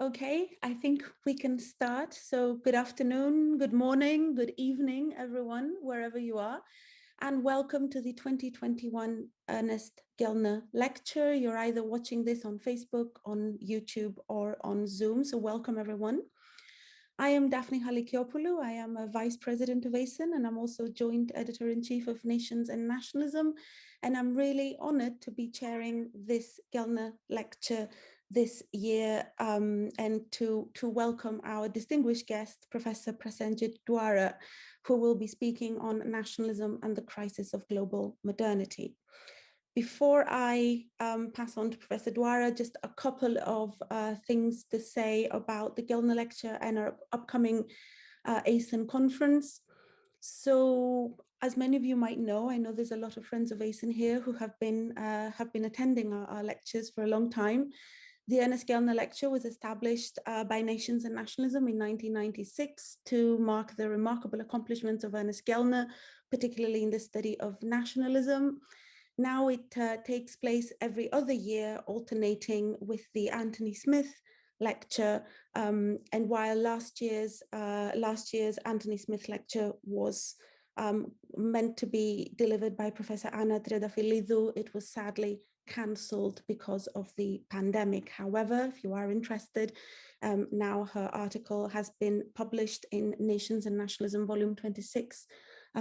Okay, I think we can start. So good afternoon, good morning, good evening, everyone, wherever you are. And welcome to the 2021 Ernest Gellner Lecture. You're either watching this on Facebook, on YouTube, or on Zoom. So welcome, everyone. I am Daphne Halikiopoulou. I am a Vice President of ASEN, and I'm also Joint Editor-in-Chief of Nations and Nationalism. And I'm really honored to be chairing this Gellner Lecture this year and to welcome our distinguished guest, Professor Prasenjit Duara, who will be speaking on nationalism and the crisis of global modernity. Before I pass on to Professor Duara, just a couple of things to say about the Gellner Lecture and our upcoming ASEN conference. So, as many of you might know, I know there's a lot of friends of ASEN here who have been attending our lectures for a long time. The Ernest Gellner Lecture was established by Nations and Nationalism in 1996 to mark the remarkable accomplishments of Ernest Gellner, particularly in the study of nationalism. Now it takes place every other year, alternating with the Anthony Smith lecture. And while last year's Anthony Smith lecture was meant to be delivered by Professor Anna Tredafilidou, it was sadly cancelled because of the pandemic. However, if you are interested, now her article has been published in Nations and Nationalism, Volume 26,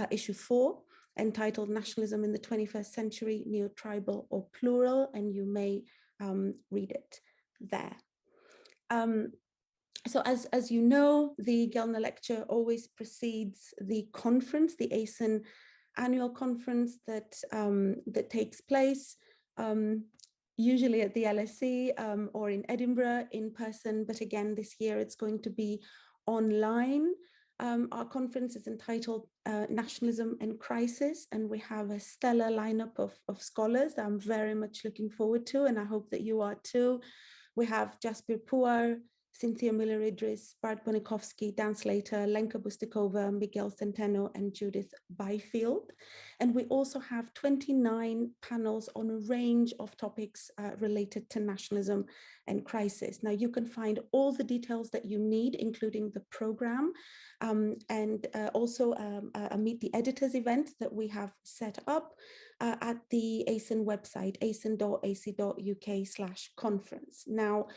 Issue 4, entitled Nationalism in the 21st Century, Neo-Tribal or Plural, and you may read it there. So as you know, the Gellner Lecture always precedes the conference, the ASEN annual conference that takes place usually at the LSE or in Edinburgh in person, but again this year it's going to be online. Our conference is entitled Nationalism and Crisis, and we have a stellar lineup of scholars that I'm very much looking forward to, and I hope that you are too. We have Jasper Puar, Cynthia Miller-Idris, Bart Bonikovsky, Dan Slater, Lenka Bustikova, Miguel Centeno, and Judith Byfield. And we also have 29 panels on a range of topics related to nationalism and crisis. Now, you can find all the details that you need, including the program, and also a Meet the Editors event that we have set up at the ASEN website, asen.ac.uk/conference. Now,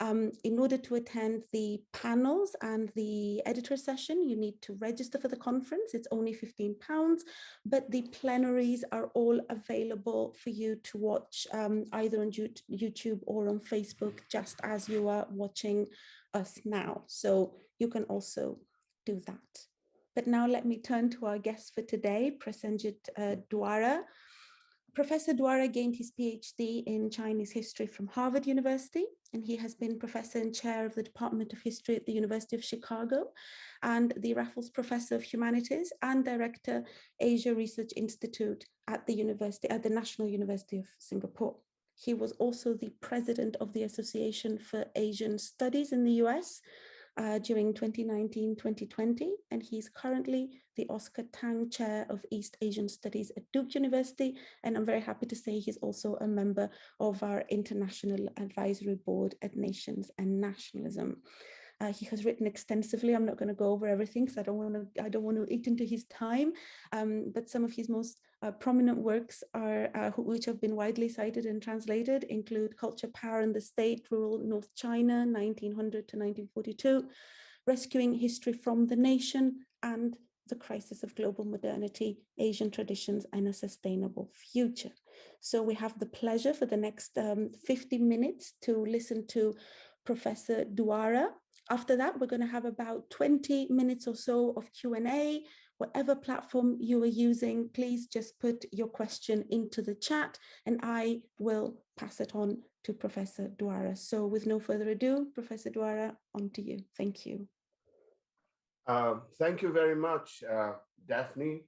in order to attend the panels and the editor session, you need to register for the conference. It's only £15, but the plenaries are all available for you to watch either on YouTube or on Facebook, just as you are watching us now. So you can also do that. But now let me turn to our guest for today, Prasenjit Duara. Professor Duara gained his PhD in Chinese history from Harvard University, and he has been professor and chair of the Department of History at the University of Chicago and the Raffles Professor of Humanities and Director, Asia Research Institute at the National University of Singapore. He was also the president of the Association for Asian Studies in the US during 2019-2020, and he's currently the Oscar Tang Chair of East Asian Studies at Duke University, and I'm very happy to say he's also a member of our International Advisory Board at Nations and Nationalism. He has written extensively. I'm not going to go over everything because I don't want to eat into his time. But some of his most prominent works are which have been widely cited and translated include Culture, Power and the State, Rural North China, 1900 to 1942, Rescuing History from the Nation, and The Crisis of Global Modernity, Asian Traditions and a Sustainable Future. So we have the pleasure for the next 50 minutes to listen to Professor Duara. After that, we're going to have about 20 minutes or so of Q&A. Whatever platform you are using, please just put your question into the chat and I will pass it on to Professor Duara. So with no further ado, Professor Duara, on to you. Thank you. Thank you very much, Daphne.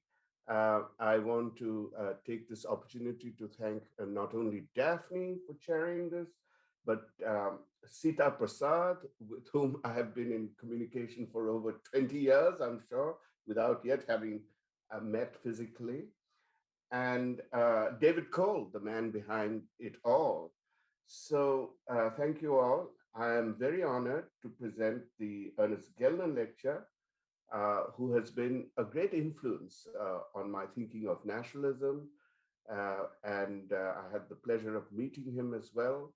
I want to take this opportunity to thank not only Daphne for chairing this, but Sita Prasad, with whom I have been in communication for over 20 years, I'm sure, without yet having met physically, and David Cole, the man behind it all. So thank you all. I am very honored to present the Ernest Gellner Lecture, who has been a great influence on my thinking of nationalism. And I had the pleasure of meeting him as well.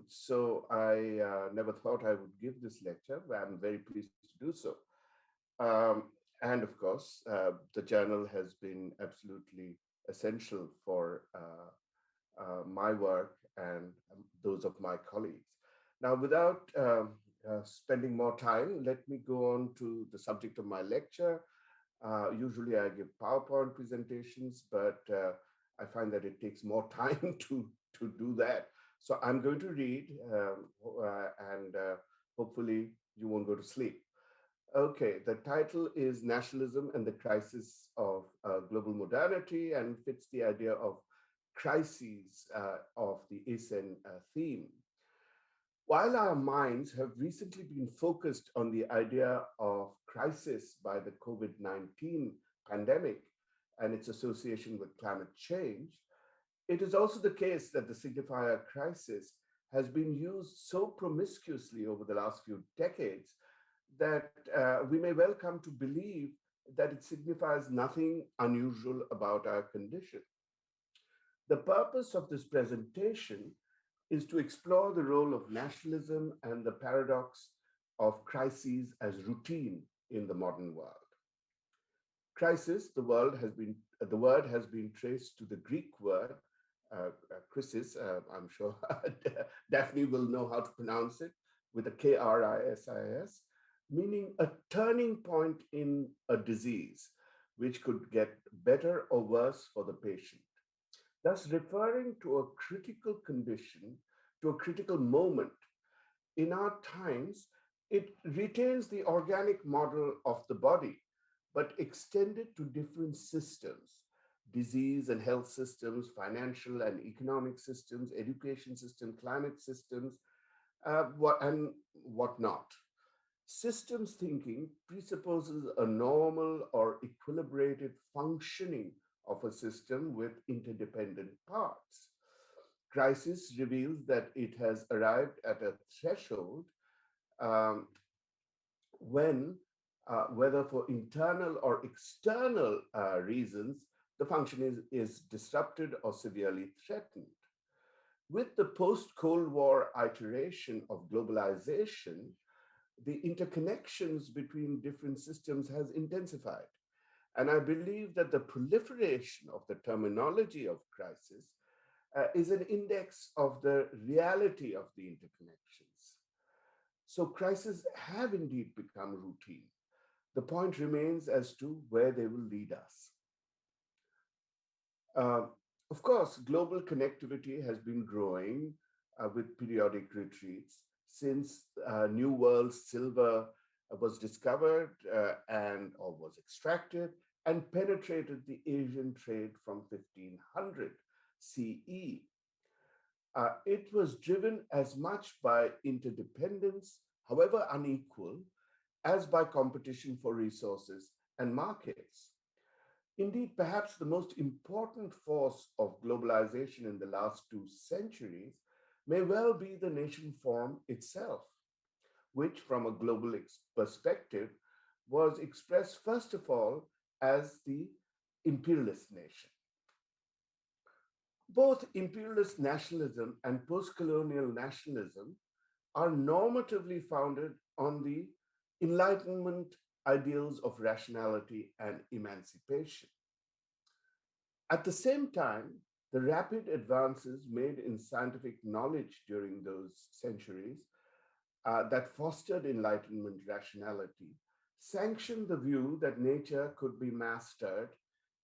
So I never thought I would give this lecture, but I'm very pleased to do so. Um, and of course, the journal has been absolutely essential for my work and those of my colleagues. Now, without spending more time, let me go on to the subject of my lecture. Usually I give PowerPoint presentations, but I find that it takes more time to do that. So I'm going to read and hopefully you won't go to sleep. Okay, the title is Nationalism and the Crisis of Global Modernity and fits the idea of crises of the ASEN theme. While our minds have recently been focused on the idea of crisis by the COVID-19 pandemic and its association with climate change, it is also the case that the signifier crisis has been used so promiscuously over the last few decades that we may well come to believe that it signifies nothing unusual about our condition. The purpose of this presentation is to explore the role of nationalism and the paradox of crises as routine in the modern world. Crisis, the word has been traced to the Greek word crisis. I'm sure Daphne will know how to pronounce it with a Krisis, meaning a turning point in a disease, which could get better or worse for the patient, thus referring to a critical condition, to a critical moment. In our times, it retains the organic model of the body, but extended to different systems, disease and health systems, financial and economic systems, education systems, climate systems, and whatnot. Systems thinking presupposes a normal or equilibrated functioning of a system with interdependent parts. Crisis reveals that it has arrived at a threshold um, when, whether for internal or external reasons, the function is disrupted or severely threatened. With the post Cold War iteration of globalization, the interconnections between different systems has intensified. And I believe that the proliferation of the terminology of crisis is an index of the reality of the interconnections. So crises have indeed become routine. The point remains as to where they will lead us. Uh, of course, global connectivity has been growing with periodic retreats since New World silver was discovered and or was extracted and penetrated the Asian trade from 1500 CE. It was driven as much by interdependence, however unequal, as by competition for resources and markets. Indeed, perhaps the most important force of globalization in the last 2 centuries may well be the nation form itself, which, from a global perspective, was expressed first of all as the imperialist nation. Both imperialist nationalism and post colonial nationalism are normatively founded on the Enlightenment ideals of rationality and emancipation. At the same time, the rapid advances made in scientific knowledge during those centuries that fostered Enlightenment rationality sanctioned the view that nature could be mastered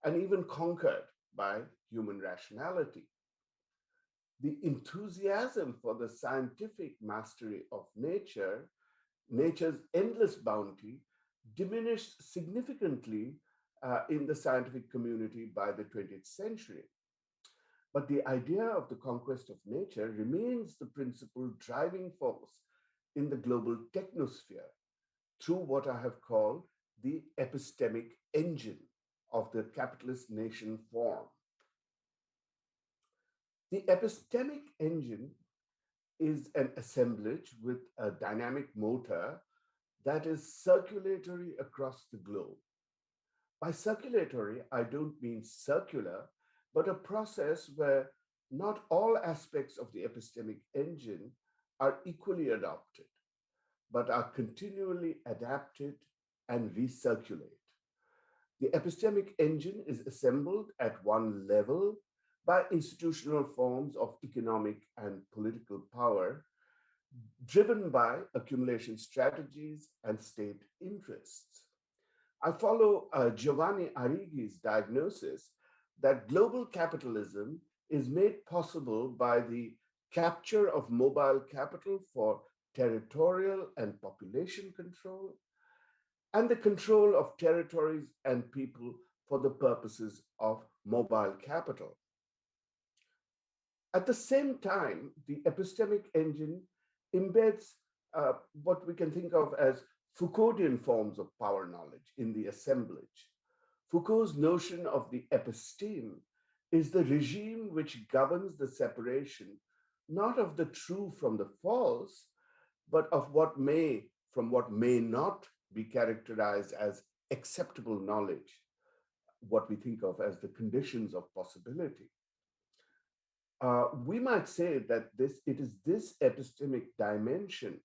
and even conquered by human rationality. The enthusiasm for the scientific mastery of nature, nature's endless bounty, diminished significantly in the scientific community by the 20th century. But the idea of the conquest of nature remains the principal driving force in the global technosphere through what I have called the epistemic engine of the capitalist nation form. The epistemic engine is an assemblage with a dynamic motor that is circulatory across the globe. By circulatory, I don't mean circular, but a process where not all aspects of the epistemic engine are equally adopted, but are continually adapted and recirculate. The epistemic engine is assembled at one level by institutional forms of economic and political power, driven by accumulation strategies and state interests. I follow Giovanni Arrighi's diagnosis that global capitalism is made possible by the capture of mobile capital for territorial and population control, and the control of territories and people for the purposes of mobile capital. At the same time, the epistemic engine embeds what we can think of as Foucauldian forms of power knowledge in the assemblage. Foucault's notion of the episteme is the regime which governs the separation not of the true from the false, but of what may from what may not be characterized as acceptable knowledge, what we think of as the conditions of possibility. We might say that it is this epistemic dimension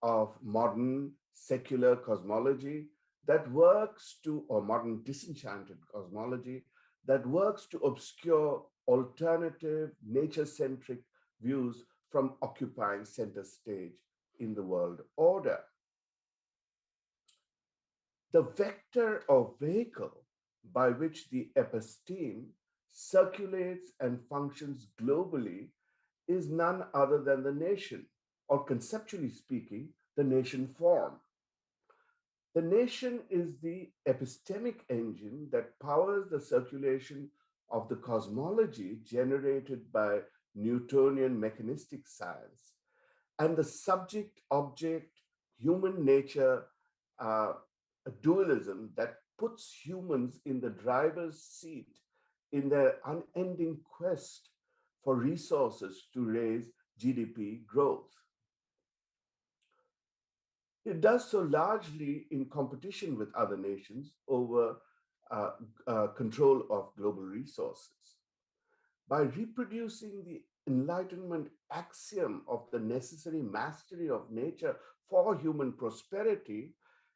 of modern secular cosmology that works to, or modern disenchanted cosmology, that works to obscure alternative nature-centric views from occupying center stage in the world order. The vector or vehicle by which the episteme circulates and functions globally is none other than the nation, or conceptually speaking, the nation form. The nation is the epistemic engine that powers the circulation of the cosmology generated by Newtonian mechanistic science and the subject object human nature uh, dualism that puts humans in the driver's seat in their unending quest for resources to raise GDP growth. It does so largely in competition with other nations over uh, control of global resources. By reproducing the Enlightenment axiom of the necessary mastery of nature for human prosperity,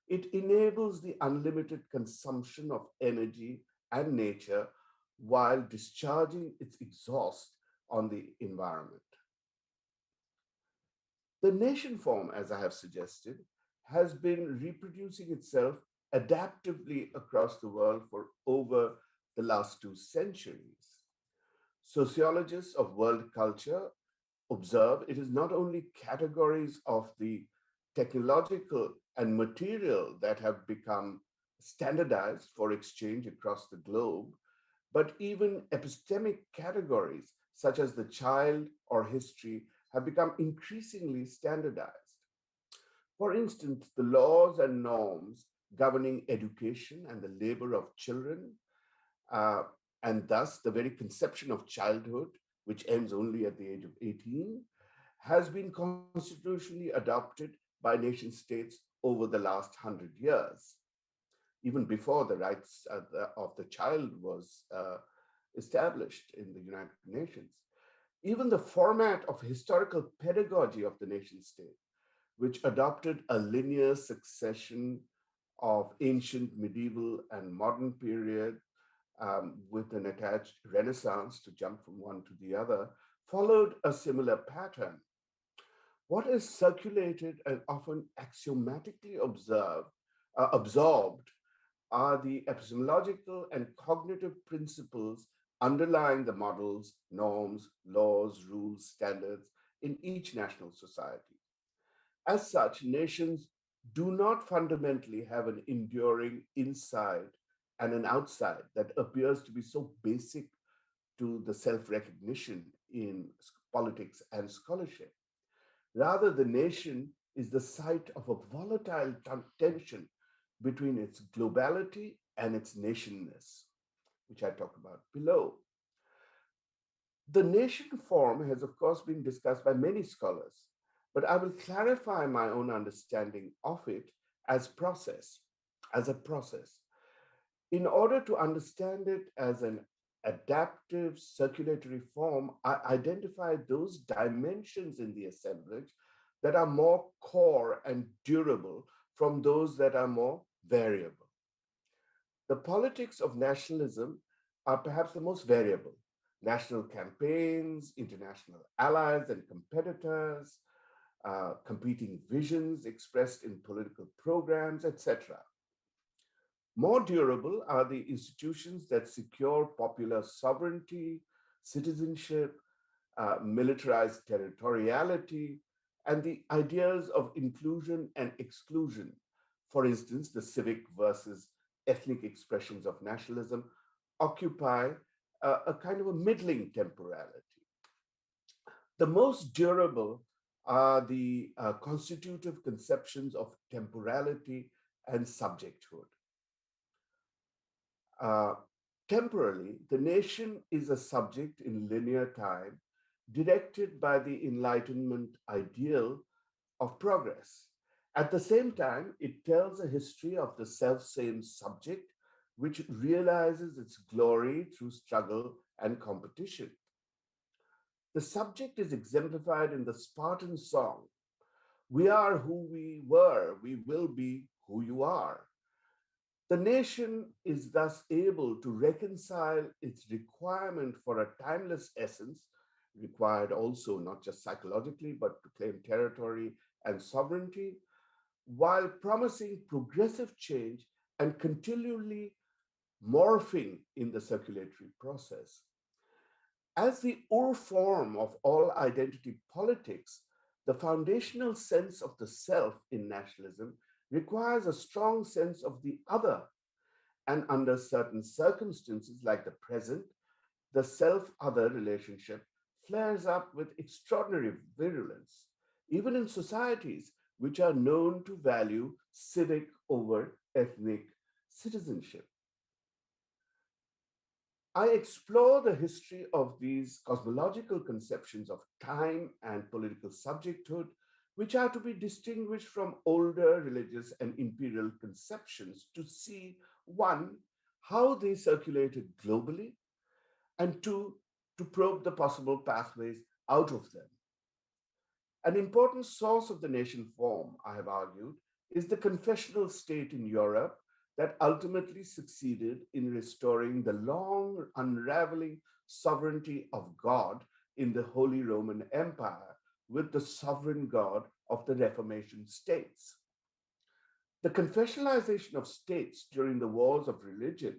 it enables the unlimited consumption of energy and nature while discharging its exhaust on the environment. The nation form, as I have suggested, has been reproducing itself adaptively across the world for over the last 2 centuries. Sociologists of world culture observe it is not only categories of the technological and material that have become standardized for exchange across the globe, but even epistemic categories such as the child or history have become increasingly standardized. For instance, the laws and norms governing education and the labor of children, uh, and thus the very conception of childhood, which ends only at the age of 18, has been constitutionally adopted by nation states over the last 100 years, even before the rights of the child was established in the United Nations. Even the format of historical pedagogy of the nation state, which adopted a linear succession of ancient, medieval, and modern period with an attached renaissance to jump from one to the other, followed a similar pattern. What is circulated and often axiomatically absorbed are the epistemological and cognitive principles underlying the models, norms, laws, rules, standards in each national society. As such, nations do not fundamentally have an enduring inside and an outside that appears to be so basic to the self recognition in politics and scholarship. Rather, the nation is the site of a volatile tension between its globality and its nationness, which I talk about below. The nation form has, of course, been discussed by many scholars, but I will clarify my own understanding of it as process, as a process. In order to understand it as an adaptive circulatory form, I identify those dimensions in the assemblage that are more core and durable from those that are more variable. The politics of nationalism are perhaps the most variable. National campaigns, international allies and competitors, competing visions expressed in political programs, etc. More durable are the institutions that secure popular sovereignty, citizenship, militarized territoriality, and the ideas of inclusion and exclusion. For instance, the civic versus ethnic expressions of nationalism occupy a kind of a middling temporality. The most durable are the constitutive conceptions of temporality and subjecthood. Uh, Temporally, the nation is a subject in linear time, directed by the Enlightenment ideal of progress. At the same time, it tells a history of the self-same subject, which realizes its glory through struggle and competition. The subject is exemplified in the Spartan song, "We are who we were, we will be who you are." The nation is thus able to reconcile its requirement for a timeless essence, required also not just psychologically, but to claim territory and sovereignty, while promising progressive change and continually morphing in the circulatory process. As the ur form of all identity politics, the foundational sense of the self in nationalism requires a strong sense of the other, and under certain circumstances, like the present, the self other relationship flares up with extraordinary virulence, even in societies which are known to value civic over ethnic citizenship. I explore the history of these cosmological conceptions of time and political subjecthood, which are to be distinguished from older religious and imperial conceptions to see, one, how they circulated globally, and two, to probe the possible pathways out of them. An important source of the nation form, I have argued, is the confessional state in Europe that ultimately succeeded in restoring the long unraveling sovereignty of God in the Holy Roman Empire with the sovereign God of the Reformation states. The confessionalization of states during the wars of religion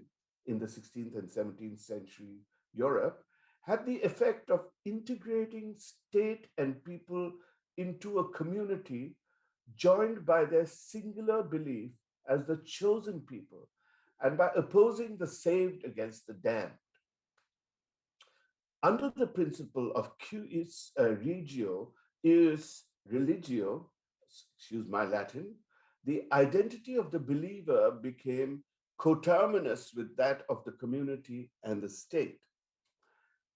in the 16th and 17th century Europe had the effect of integrating state and people into a community joined by their singular belief as the chosen people and by opposing the saved against the damned. Under the principle of cuius regio, ius religio, excuse my Latin, the identity of the believer became coterminous with that of the community and the state.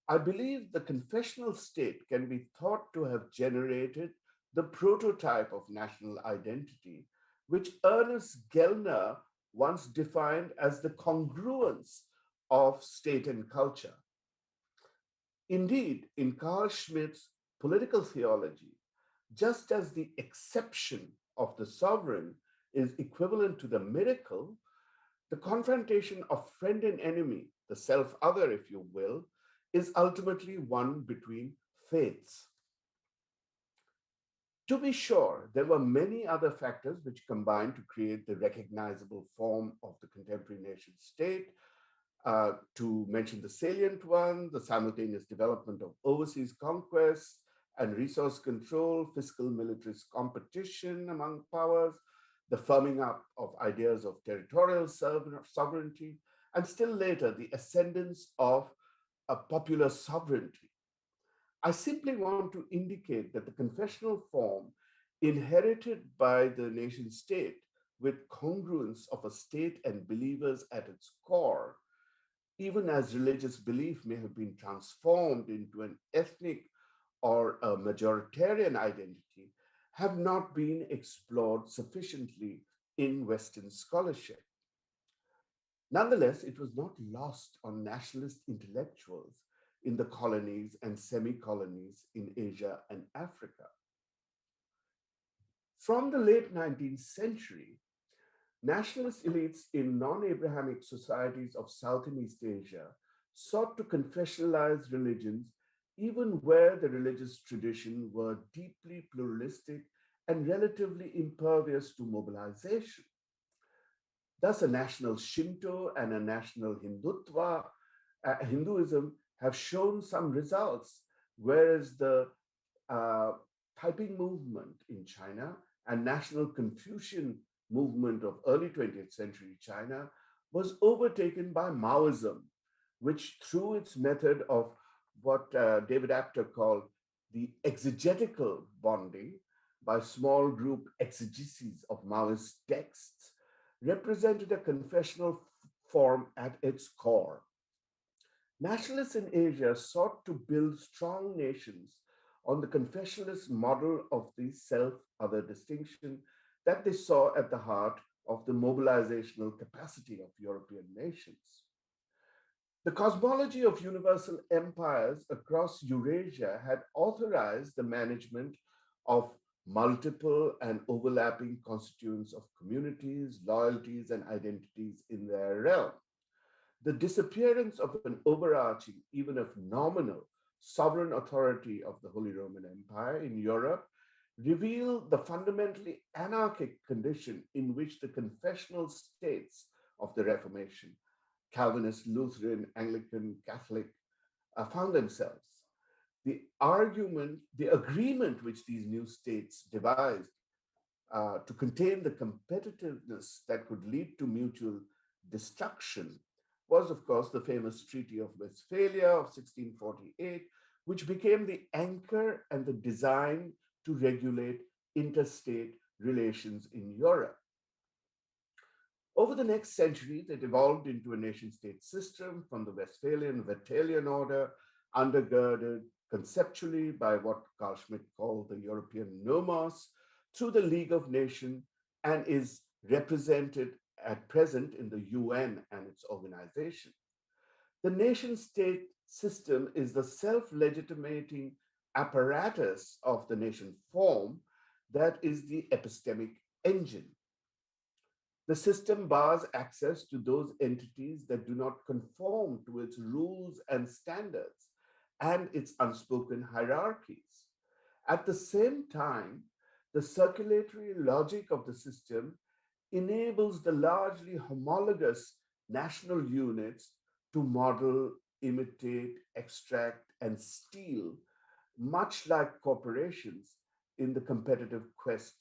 I believe the confessional state can be thought to have generated the prototype of national identity, which Ernest Gellner once defined as the congruence of state and culture. Indeed, in Carl Schmitt's political theology, just as the exception of the sovereign is equivalent to the miracle, the confrontation of friend and enemy, the self other, if you will, is ultimately one between faiths. To be sure, there were many other factors which combined to create the recognizable form of the contemporary nation state. To mention the salient one, the simultaneous development of overseas conquests and resource control, fiscal militarist competition among powers, the firming up of ideas of territorial sovereignty, and still later, the ascendance of a popular sovereignty. I simply want to indicate that the confessional form, inherited by the nation state with congruence of a state and believers at its core, even as religious belief may have been transformed into an ethnic or a majoritarian identity, have not been explored sufficiently in Western scholarship. Nonetheless, it was not lost on nationalist intellectuals in the colonies and semi colonies in Asia and Africa. From the late 19th century, nationalist elites in non Abrahamic societies of South and East Asia sought to confessionalize religions even where the religious tradition were deeply pluralistic and relatively impervious to mobilization. Thus, a national Shinto and a national Hinduism have shown some results, whereas the uh, Taiping movement in China and national Confucian movement of early 20th century China was overtaken by Maoism, which through its method of what David Apter called the exegetical bonding by small group exegeses of Maoist texts, represented a confessional form at its core. Nationalists in Asia sought to build strong nations on the confessionalist model of the self other distinction that they saw at the heart of the mobilizational capacity of European nations. The cosmology of universal empires across Eurasia had authorized the management of multiple and overlapping constituents of communities, loyalties, and identities in their realm. The disappearance of an overarching, even if nominal, sovereign authority of the Holy Roman Empire in Europe revealed the fundamentally anarchic condition in which the confessional states of the Reformation, Calvinist, Lutheran, Anglican, Catholic, found themselves. The agreement which these new states devised to contain the competitiveness that could lead to mutual destruction was, of course, the famous Treaty of Westphalia of 1648, which became the anchor and the design to regulate interstate relations in Europe. Over the next centuries, it evolved into a nation state system from the Westphalian Vertalian order, undergirded conceptually by what Carl Schmitt called the European nomos, through the League of Nations, and is represented at present in the UN and its organization. The nation state system is the self legitimating apparatus of the nation form that is the epistemic engine. The system bars access to those entities that do not conform to its rules and standards and its unspoken hierarchies. At the same time, the circulatory logic of the system enables the largely homologous national units to model, imitate, extract, and steal, much like corporations in the competitive quest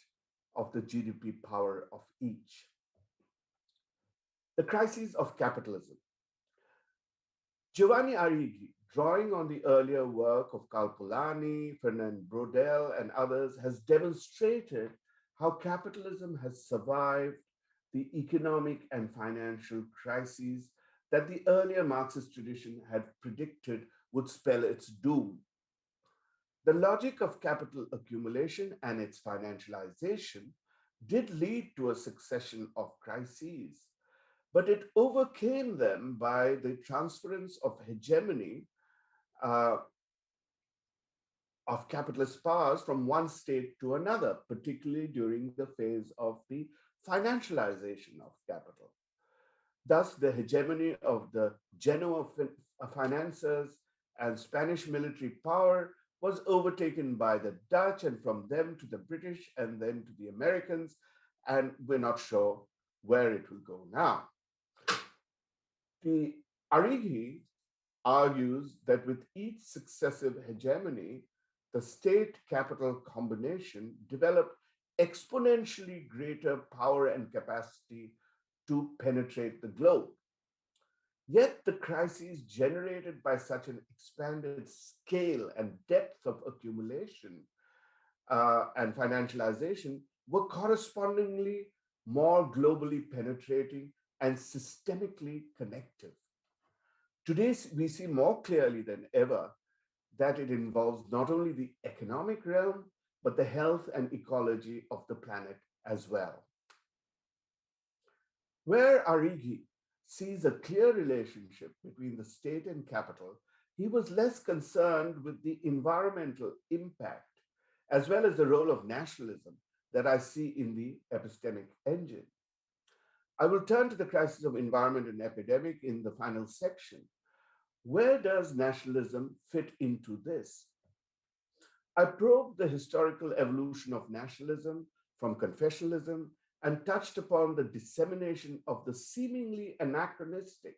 of the GDP power of each. The crisis of capitalism. Giovanni Arrighi, drawing on the earlier work of Carl Polanyi, Fernand Braudel, and others, has demonstrated how capitalism has survived the economic and financial crises that the earlier Marxist tradition had predicted would spell its doom. The logic of capital accumulation and its financialization did lead to a succession of crises, but it overcame them by the transference of hegemony uh, of capitalist powers from one state to another, particularly during the phase of the financialization of capital. Thus, the hegemony of the Genoa financiers and Spanish military power was overtaken by the Dutch, and from them to the British, and then to the Americans, and we're not sure where it will go now. The Arrighi argues that with each successive hegemony, the state capital combination developed exponentially greater power and capacity to penetrate the globe. Yet the crises generated by such an expanded scale and depth of accumulation and financialization were correspondingly more globally penetrating and systemically connective. Today, we see more clearly than ever that it involves not only the economic realm, but the health and ecology of the planet as well. Where Arrighi sees a clear relationship between the state and capital, he was less concerned with the environmental impact as well as the role of nationalism that I see in the epistemic engine. I will turn to the crisis of environment and epidemic in the final section. Where does nationalism fit into this? I probed the historical evolution of nationalism from confessionalism and touched upon the dissemination of the seemingly anachronistic,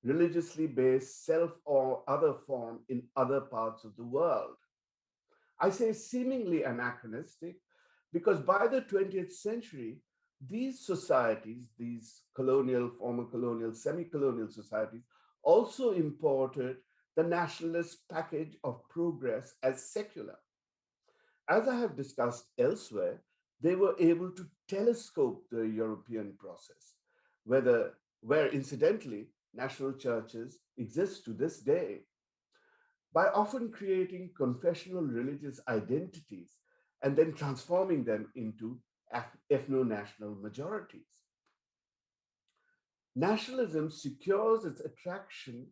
religiously based self or other form in other parts of the world. I say seemingly anachronistic because by the 20th century, these societies, these colonial, former colonial, semi colonial societies, also imported the nationalist package of progress as secular. As I have discussed elsewhere, they were able to telescope the European process, where incidentally, national churches exist to this day, by often creating confessional religious identities and then transforming them into ethno-national majorities. Nationalism secures its attraction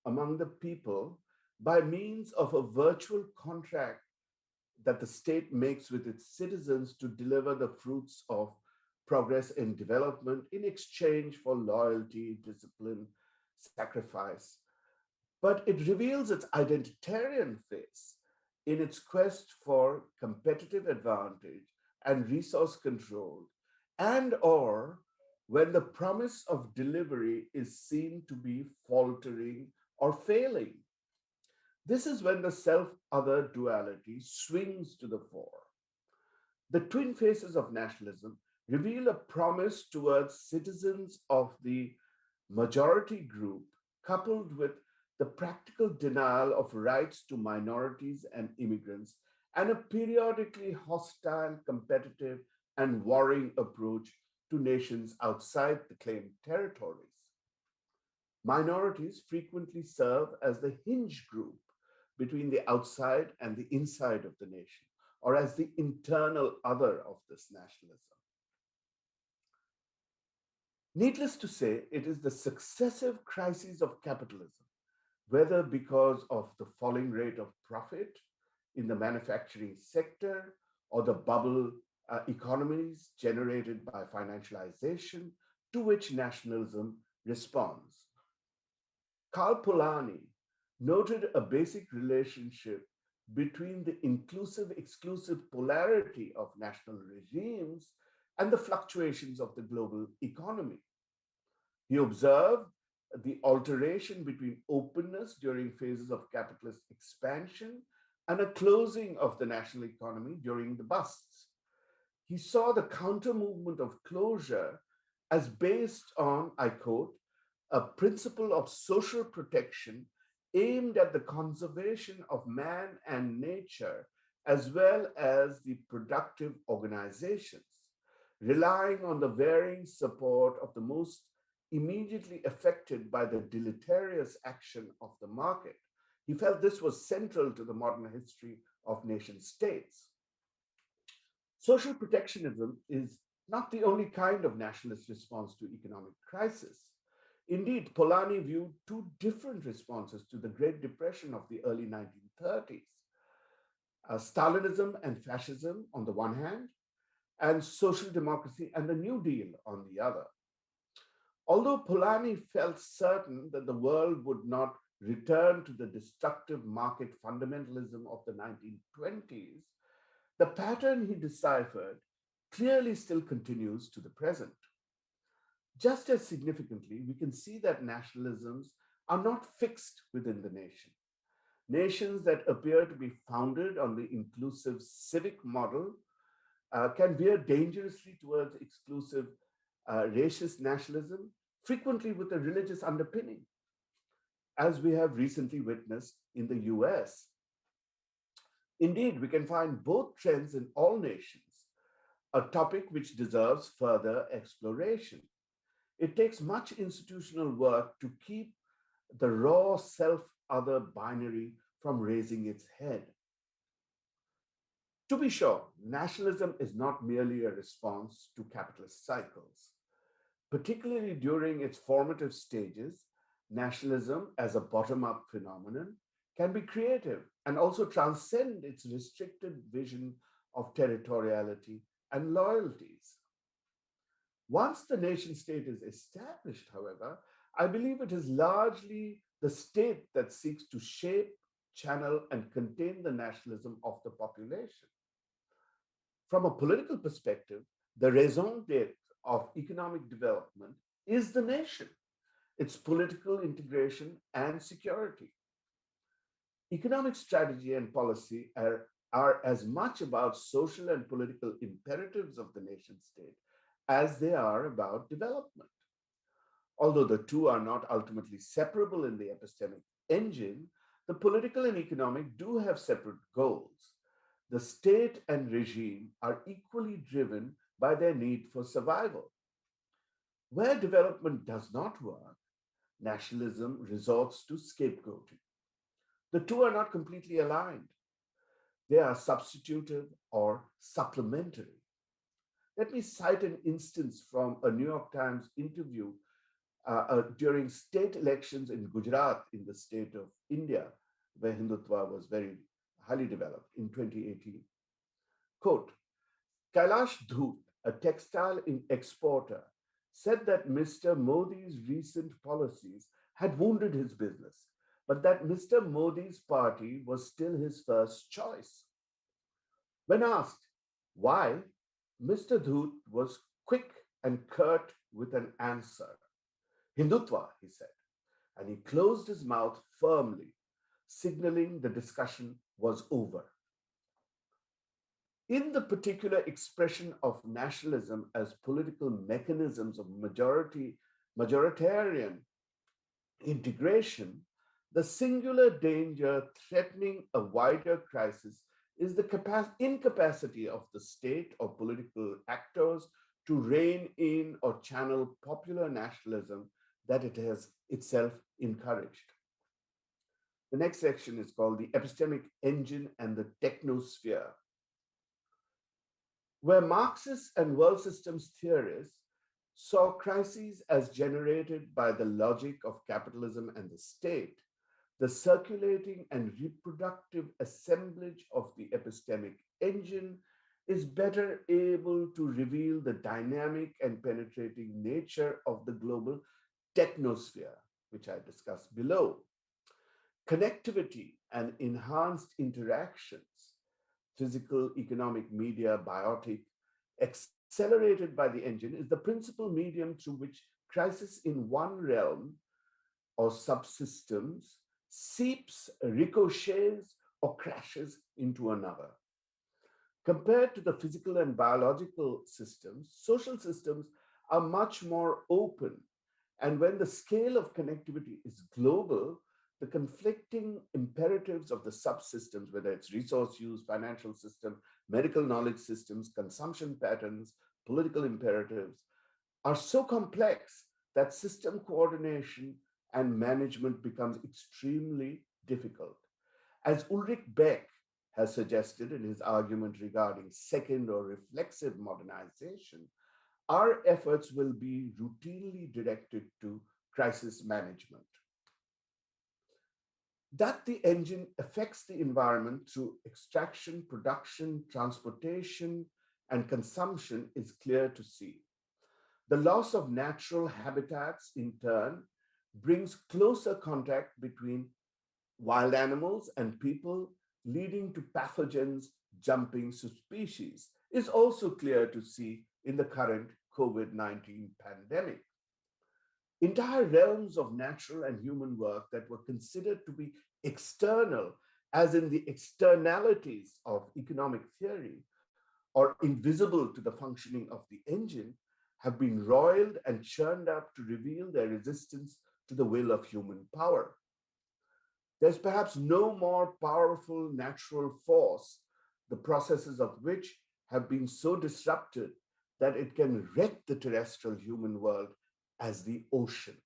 among the people by means of a virtual contract that the state makes with its citizens to deliver the fruits of progress and development in exchange for loyalty, discipline, sacrifice. But it reveals its identitarian face in its quest for competitive advantage and resource control, and or when the promise of delivery is seen to be faltering or failing. This is when the self-other duality swings to the fore. The twin faces of nationalism reveal a promise towards citizens of the majority group, coupled with the practical denial of rights to minorities and immigrants, and a periodically hostile, competitive, and warring approach to nations outside the claimed territories. Minorities frequently serve as the hinge group between the outside and the inside of the nation, or as the internal other of this nationalism. Needless to say, it is the successive crises of capitalism, whether because of the falling rate of profit in the manufacturing sector or the bubble economies generated by financialization, to which nationalism responds. Karl Polanyi noted a basic relationship between the inclusive-exclusive polarity of national regimes and the fluctuations of the global economy. He observed the alteration between openness during phases of capitalist expansion and a closing of the national economy during the busts. He saw the counter movement of closure as based on, I quote, a principle of social protection aimed at the conservation of man and nature, as well as the productive organizations, relying on the varying support of the most immediately affected by the deleterious action of the market. He felt this was central to the modern history of nation states. Social protectionism is not the only kind of nationalist response to economic crisis. Indeed, Polanyi viewed two different responses to the Great Depression of the early 1930s. Stalinism and fascism on the one hand, and social democracy and the New Deal on the other. Although Polanyi felt certain that the world would not return to the destructive market fundamentalism of the 1920s, the pattern he deciphered clearly still continues to the present. Just as significantly, we can see that nationalisms are not fixed within the nation. Nations that appear to be founded on the inclusive civic model can veer dangerously towards exclusive racist nationalism, frequently with a religious underpinning, as we have recently witnessed in the US. Indeed, we can find both trends in all nations, a topic which deserves further exploration. It takes much institutional work to keep the raw self-other binary from raising its head. To be sure, nationalism is not merely a response to capitalist cycles. Particularly during its formative stages, nationalism as a bottom up phenomenon can be creative and also transcend its restricted vision of territoriality and loyalties. Once the nation state is established, however, I believe it is largely the state that seeks to shape, channel, and contain the nationalism of the population. From a political perspective, the raison d'etre of economic development is the nation, its political integration and security. Economic strategy and policy are as much about social and political imperatives of the nation state as they are about development. Although the two are not ultimately separable in the epistemic engine, the political and economic do have separate goals. The state and regime are equally driven by their need for survival. Where development does not work, nationalism resorts to scapegoating. The two are not completely aligned, they are substitutive or supplementary. Let me cite an instance from a New York Times interview during state elections in Gujarat, in the state of India, where Hindutva was very highly developed in 2018. Quote, Kailash Dhoot, a textile exporter, said that Mr. Modi's recent policies had wounded his business, but that Mr. Modi's party was still his first choice. When asked why, Mr. Dhoot was quick and curt with an answer. Hindutva, he said, and he closed his mouth firmly, signaling the discussion was over. In the particular expression of nationalism as political mechanisms of majoritarian integration, the singular danger threatening a wider crisis is the incapacity of the state or political actors to rein in or channel popular nationalism that it has itself encouraged. The next section is called the Epistemic Engine and the Technosphere, where Marxists and world systems theorists saw crises as generated by the logic of capitalism and the state. The circulating and reproductive assemblage of the epistemic engine is better able to reveal the dynamic and penetrating nature of the global technosphere, which I discussed below. Connectivity and enhanced interactions, physical, economic, media, biotic, accelerated by the engine, is the principal medium through which crisis in one realm or subsystems seeps, ricochets, or crashes into another. Compared to the physical and biological systems, social systems are much more open. And when the scale of connectivity is global, the conflicting imperatives of the subsystems, whether it's resource use, financial system, medical knowledge systems, consumption patterns, political imperatives, are so complex that system coordination and management becomes extremely difficult. As Ulrich Beck has suggested in his argument regarding second or reflexive modernization, our efforts will be routinely directed to crisis management. That the engine affects the environment through extraction, production, transportation, and consumption is clear to see. The loss of natural habitats, in turn, brings closer contact between wild animals and people, leading to pathogens jumping species, is also clear to see in the current COVID-19 pandemic. Entire realms of natural and human work that were considered to be external, as in the externalities of economic theory, or invisible to the functioning of the engine, have been roiled and churned up to reveal their resistance to the will of human power. There's perhaps no more powerful natural force, the processes of which have been so disrupted that it can wreck the terrestrial human world, as the ocean.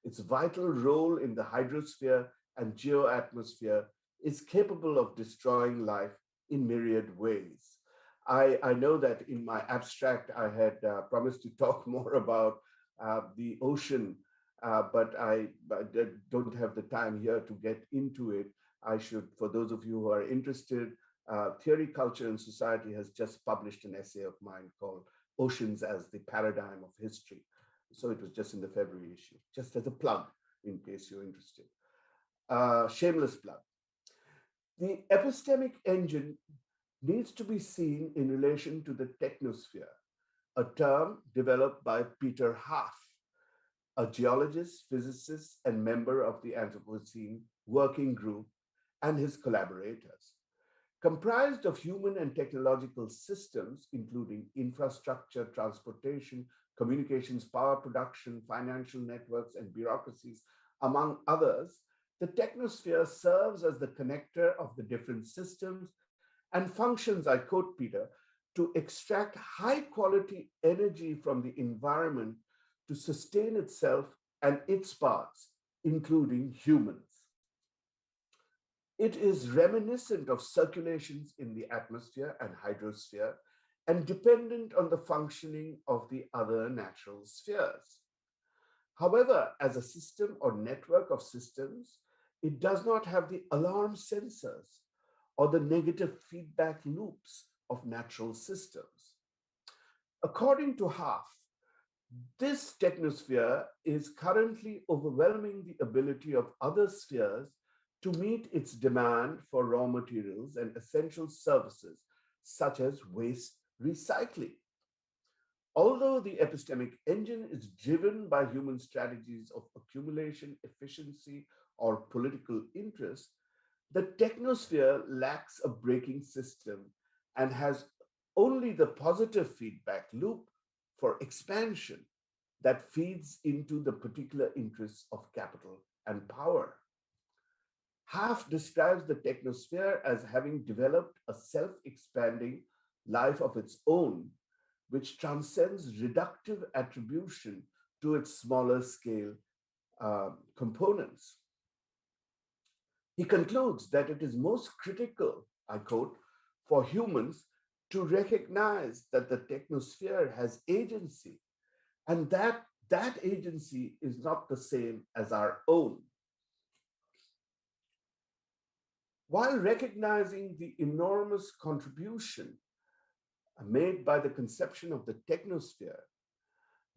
its vital role in the hydrosphere and geoatmosphere is capable of destroying life in myriad ways. I know that in my abstract, I had promised to talk more about the ocean, but don't have the time here to get into it. I should, for those of you who are interested, Theory, Culture, and Society has just published an essay of mine called Oceans as the Paradigm of History. So it was just in the February issue, just as a plug in case you're interested. Shameless plug. The epistemic engine needs to be seen in relation to the technosphere, a term developed by Peter Haff, a geologist, physicist, and member of the Anthropocene Working Group, and his collaborators. Comprised of human and technological systems, including infrastructure, transportation, communications, power production, financial networks, and bureaucracies, among others, the technosphere serves as the connector of the different systems and functions, I quote Peter, to extract high quality energy from the environment to sustain itself and its parts, including humans. It is reminiscent of circulations in the atmosphere and hydrosphere and dependent on the functioning of the other natural spheres. However, as a system or network of systems, it does not have the alarm sensors or the negative feedback loops of natural systems. According to Haff, this technosphere is currently overwhelming the ability of other spheres to meet its demand for raw materials and essential services, such as waste recycling. Although the epistemic engine is driven by human strategies of accumulation, efficiency, or political interest, the technosphere lacks a braking system and has only the positive feedback loop for expansion that feeds into the particular interests of capital and power. Haff describes the technosphere as having developed a self-expanding life of its own, which transcends reductive attribution to its smaller scale components. He concludes that it is most critical, I quote, for humans to recognize that the technosphere has agency and that that agency is not the same as our own. While recognizing the enormous contribution made by the conception of the technosphere,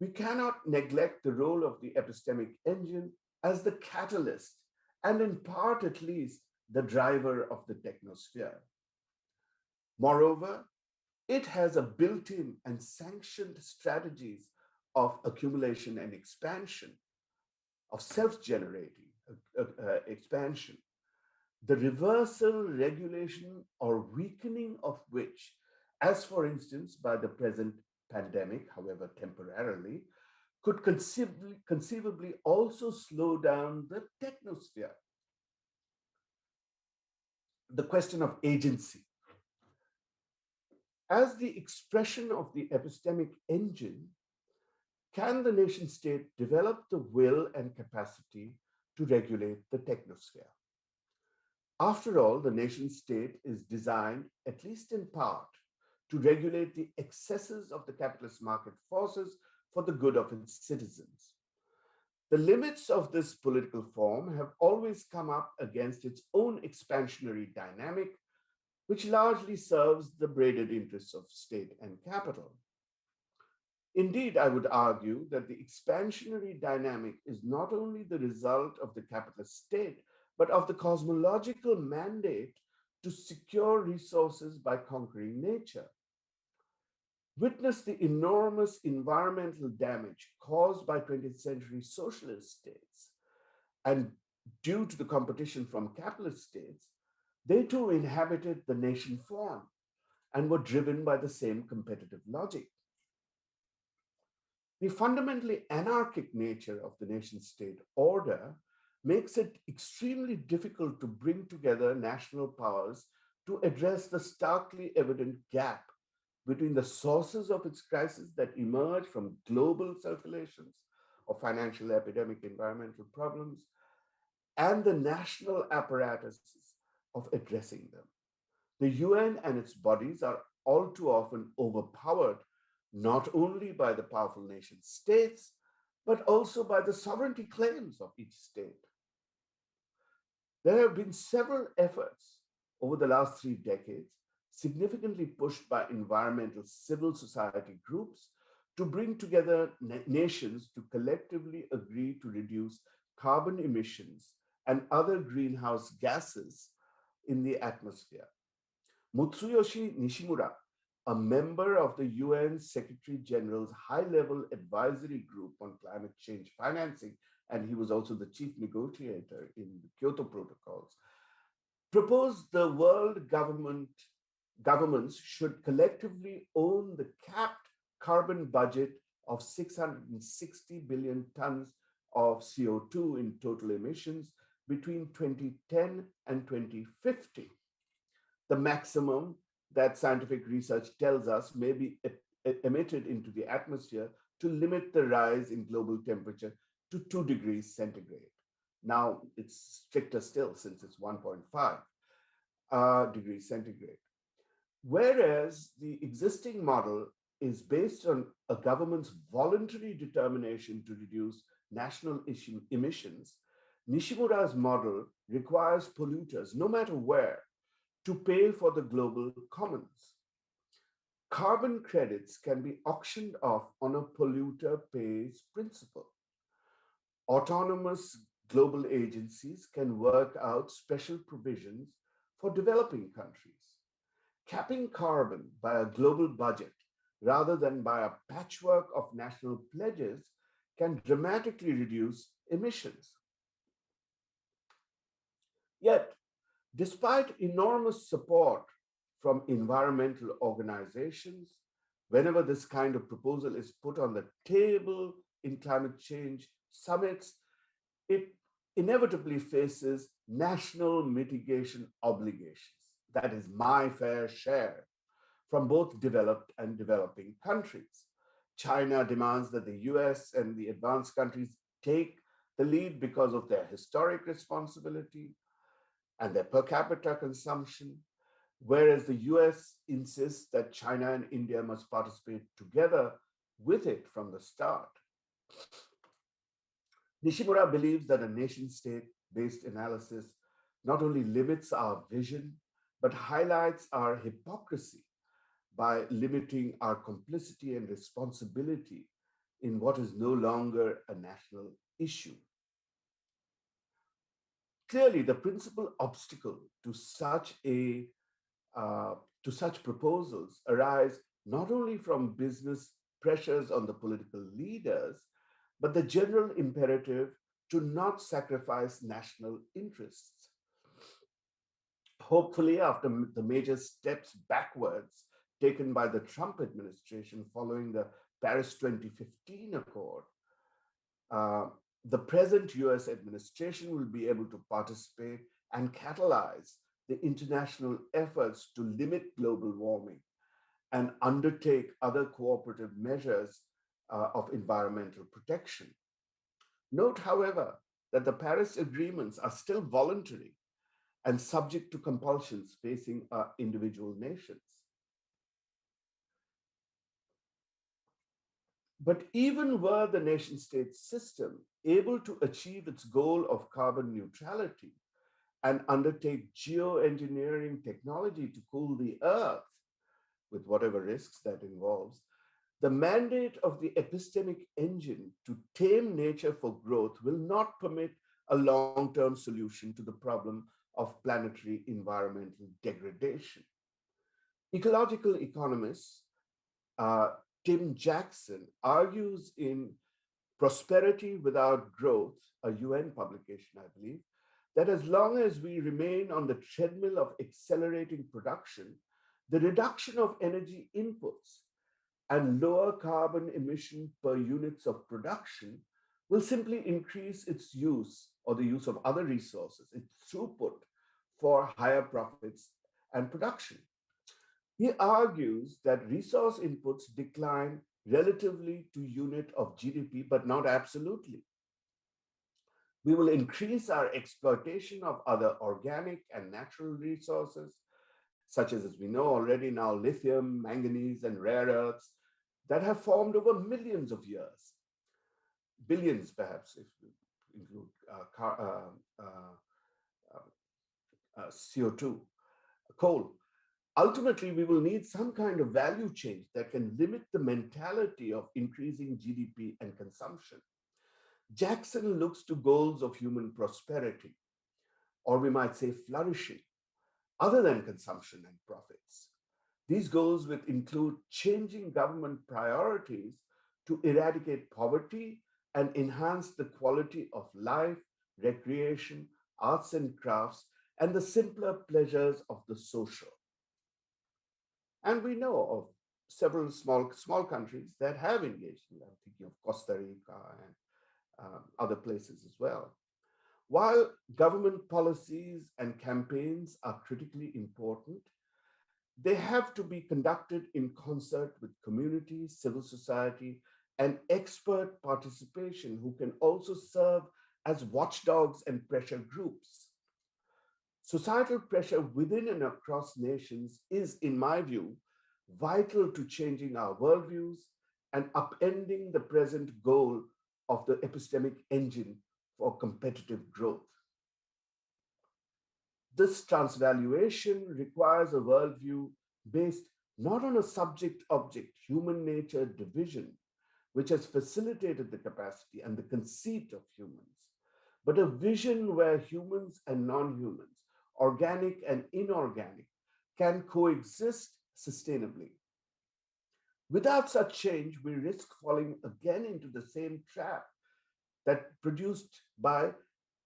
we cannot neglect the role of the epistemic engine as the catalyst and in part at least the driver of the technosphere. Moreover, it has a built-in and sanctioned strategies of accumulation and expansion, of self-generating expansion, the reversal, regulation, or weakening of which, as for instance by the present pandemic, however temporarily, could conceivably also slow down the technosphere. The question of agency. As the expression of the epistemic engine, can the nation state develop the will and capacity to regulate the technosphere? After all, the nation state is designed, at least in part, to regulate the excesses of the capitalist market forces for the good of its citizens. The limits of this political form have always come up against its own expansionary dynamic, which largely serves the braided interests of state and capital. Indeed, I would argue that the expansionary dynamic is not only the result of the capitalist state, but of the cosmological mandate to secure resources by conquering nature. Witness the enormous environmental damage caused by 20th century socialist states. And due to the competition from capitalist states, they too inhabited the nation form and were driven by the same competitive logic. The fundamentally anarchic nature of the nation state order makes it extremely difficult to bring together national powers to address the starkly evident gap between the sources of its crisis that emerge from global circulations of financial, epidemic, environmental problems, and the national apparatuses of addressing them. The UN and its bodies are all too often overpowered not only by the powerful nation states, but also by the sovereignty claims of each state. There have been several efforts over the last 3 decades, significantly pushed by environmental civil society groups, to bring together nations to collectively agree to reduce carbon emissions and other greenhouse gases in the atmosphere. Mutsuyoshi Nishimura, a member of the UN Secretary General's high level advisory group on climate change financing, and he was also the chief negotiator in the Kyoto Protocols, proposed the governments should collectively own the capped carbon budget of 660 billion tons of CO2 in total emissions between 2010 and 2050. The maximum that scientific research tells us may be emitted into the atmosphere to limit the rise in global temperature to 2 degrees centigrade. Now it's stricter still since it's 1.5 degrees centigrade. Whereas the existing model is based on a government's voluntary determination to reduce national emissions, Nishimura's model requires polluters, no matter where, to pay for the global commons. Carbon credits can be auctioned off on a polluter pays principle. Autonomous global agencies can work out special provisions for developing countries. Capping carbon by a global budget rather than by a patchwork of national pledges can dramatically reduce emissions. Yet, despite enormous support from environmental organizations, whenever this kind of proposal is put on the table in climate change summits, it inevitably faces national mitigation obligations. That is my fair share from both developed and developing countries. China demands that the US and the advanced countries take the lead because of their historic responsibility and their per capita consumption, whereas the US insists that China and India must participate together with it from the start. Nishimura believes that a nation state based analysis not only limits our vision, but highlights our hypocrisy by limiting our complicity and responsibility in what is no longer a national issue. Clearly, the principal obstacle to such proposals arise not only from business pressures on the political leaders, but the general imperative to not sacrifice national interests. Hopefully, after the major steps backwards taken by the Trump administration following the Paris 2015 Accord, uh, the present US administration will be able to participate and catalyze the international efforts to limit global warming and undertake other cooperative measures of environmental protection. Note, however, that the Paris agreements are still voluntary and subject to compulsions facing individual nations. But even were the nation state system able to achieve its goal of carbon neutrality and undertake geoengineering technology to cool the earth, with whatever risks that involves, the mandate of the epistemic engine to tame nature for growth will not permit a long-term solution to the problem of planetary environmental degradation. Ecological economist Tim Jackson argues in Prosperity Without Growth, a UN publication, I believe, that as long as we remain on the treadmill of accelerating production, the reduction of energy inputs and lower carbon emission per units of production will simply increase its use or the use of other resources, its throughput for higher profits and production. He argues that resource inputs decline relatively to unit of GDP, but not absolutely. We will increase our exploitation of other organic and natural resources, such as we know already now, lithium, manganese, and rare earths that have formed over millions of years, billions perhaps, if we include CO2, coal. Ultimately, we will need some kind of value change that can limit the mentality of increasing GDP and consumption. Jackson looks to goals of human prosperity, or we might say flourishing, other than consumption and profits. These goals will include changing government priorities to eradicate poverty and enhance the quality of life, recreation, arts and crafts, and the simpler pleasures of the social. And we know of several small countries that have engaged in that. I'm thinking of Costa Rica and other places as well. While government policies and campaigns are critically important, they have to be conducted in concert with communities, civil society, and expert participation who can also serve as watchdogs and pressure groups. Societal pressure within and across nations is, in my view, vital to changing our worldviews and upending the present goal of the epistemic engine for competitive growth. This transvaluation requires a worldview based not on a subject object, human nature division, which has facilitated the capacity and the conceit of humans, but a vision where humans and non humans, organic and inorganic, can coexist sustainably. Without such change, we risk falling again into the same trap that produced by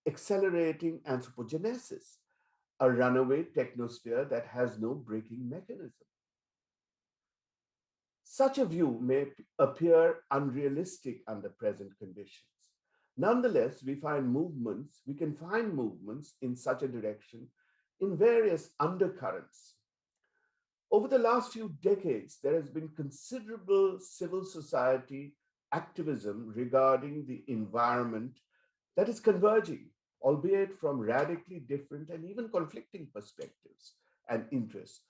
accelerating anthropogenesis, a runaway technosphere that has no braking mechanism. Such a view may appear unrealistic under present conditions. Nonetheless, we can find movements in such a direction in various undercurrents. Over the last few decades, there has been considerable civil society activism regarding the environment that is converging, albeit from radically different and even conflicting perspectives and interests,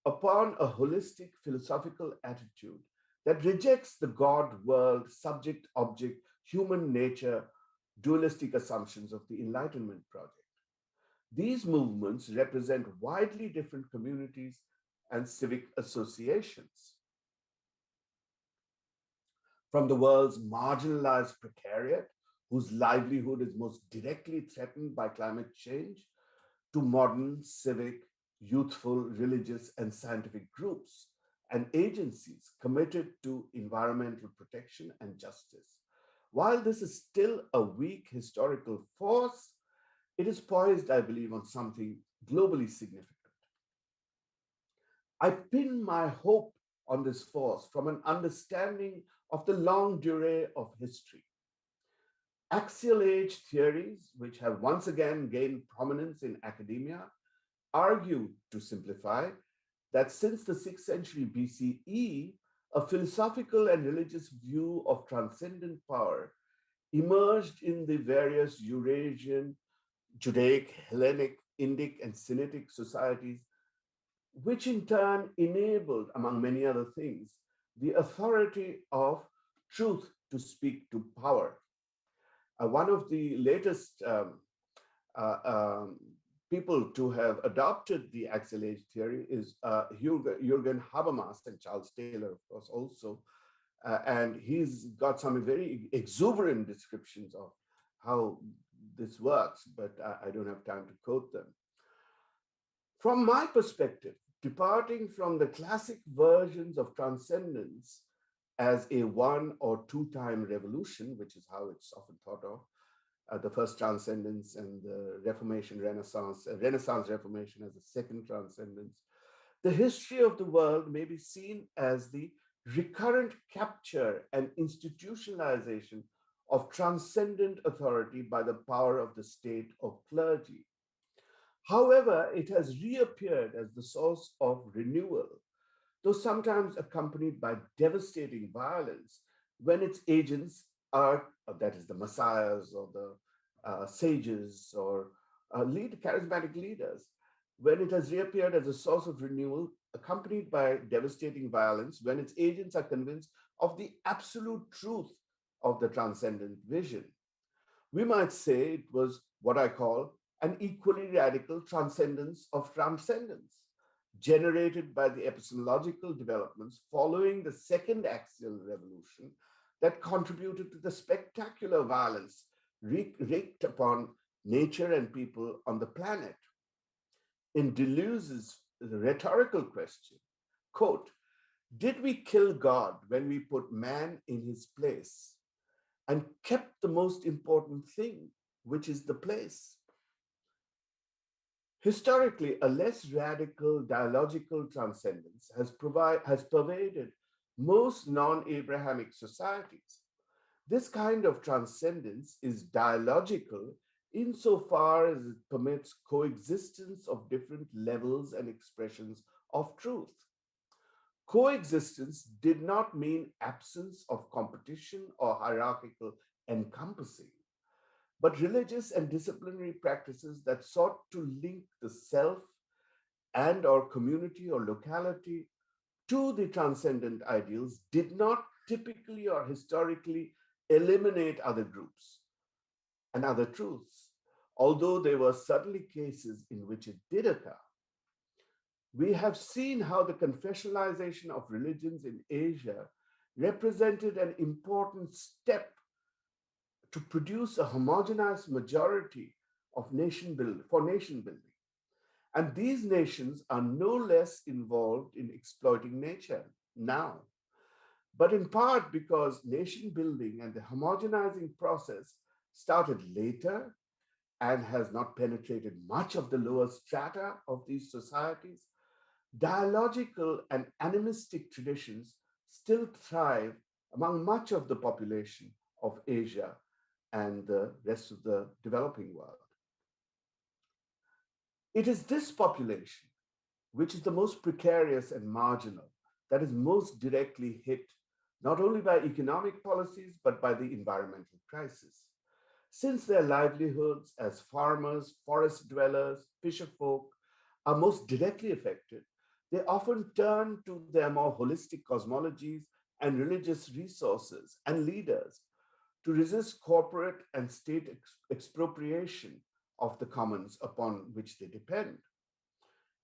upon a holistic philosophical attitude that rejects the God world, subject object, human nature, dualistic assumptions of the Enlightenment project. These movements represent widely different communities and civic associations. From the world's marginalized precariat, whose livelihood is most directly threatened by climate change, to modern, civic, youthful, religious, and scientific groups and agencies committed to environmental protection and justice. While this is still a weak historical force, it is poised, I believe, on something globally significant. I pin my hope on this force from an understanding of the long durée of history. Axial age theories, which have once again gained prominence in academia, argue, to simplify, that since the 6th century BCE, a philosophical and religious view of transcendent power emerged in the various Eurasian, Judaic, Hellenic, Indic, and Semitic societies, which in turn enabled, among many other things, the authority of truth to speak to power. One of the latest uh, um, people to have adopted the axial age theory is Jürgen Habermas and Charles Taylor, of course, also. And he's got some very exuberant descriptions of how this works, but I don't have time to quote them. From my perspective, departing from the classic versions of transcendence as a one or two time revolution, which is how it's often thought of, the first transcendence and the Reformation, Renaissance, Renaissance Reformation as a second transcendence. The history of the world may be seen as the recurrent capture and institutionalization of transcendent authority by the power of the state or clergy. However, it has reappeared as the source of renewal, though sometimes accompanied by devastating violence when its agents are, that is, the messiahs or the sages or charismatic leaders, when it has reappeared as a source of renewal, accompanied by devastating violence, when its agents are convinced of the absolute truth of the transcendent vision. We might say it was what I call an equally radical transcendence of transcendence, generated by the epistemological developments following the second axial revolution that contributed to the spectacular violence wreaked upon nature and people on the planet. In Deleuze's rhetorical question, quote, did we kill God when we put man in his place and kept the most important thing, which is the place? Historically, a less radical dialogical transcendence has pervaded most non-Abrahamic societies. This kind of transcendence is dialogical insofar as it permits coexistence of different levels and expressions of truth. Coexistence did not mean absence of competition or hierarchical encompassing, but religious and disciplinary practices that sought to link the self and or community or locality to the transcendent ideals did not typically or historically eliminate other groups and other truths, although there were certainly cases in which it did occur. We have seen how the confessionalization of religions in Asia represented an important step to produce a homogenized majority of nation building. And these nations are no less involved in exploiting nature now, but in part because nation building and the homogenizing process started later and has not penetrated much of the lower strata of these societies. Dialogical and animistic traditions still thrive among much of the population of Asia and the rest of the developing world. It is this population, which is the most precarious and marginal, that is most directly hit not only by economic policies, but by the environmental crisis. Since their livelihoods as farmers, forest dwellers, fisherfolk are most directly affected, they often turn to their more holistic cosmologies and religious resources and leaders to resist corporate and state expropriation of the commons upon which they depend.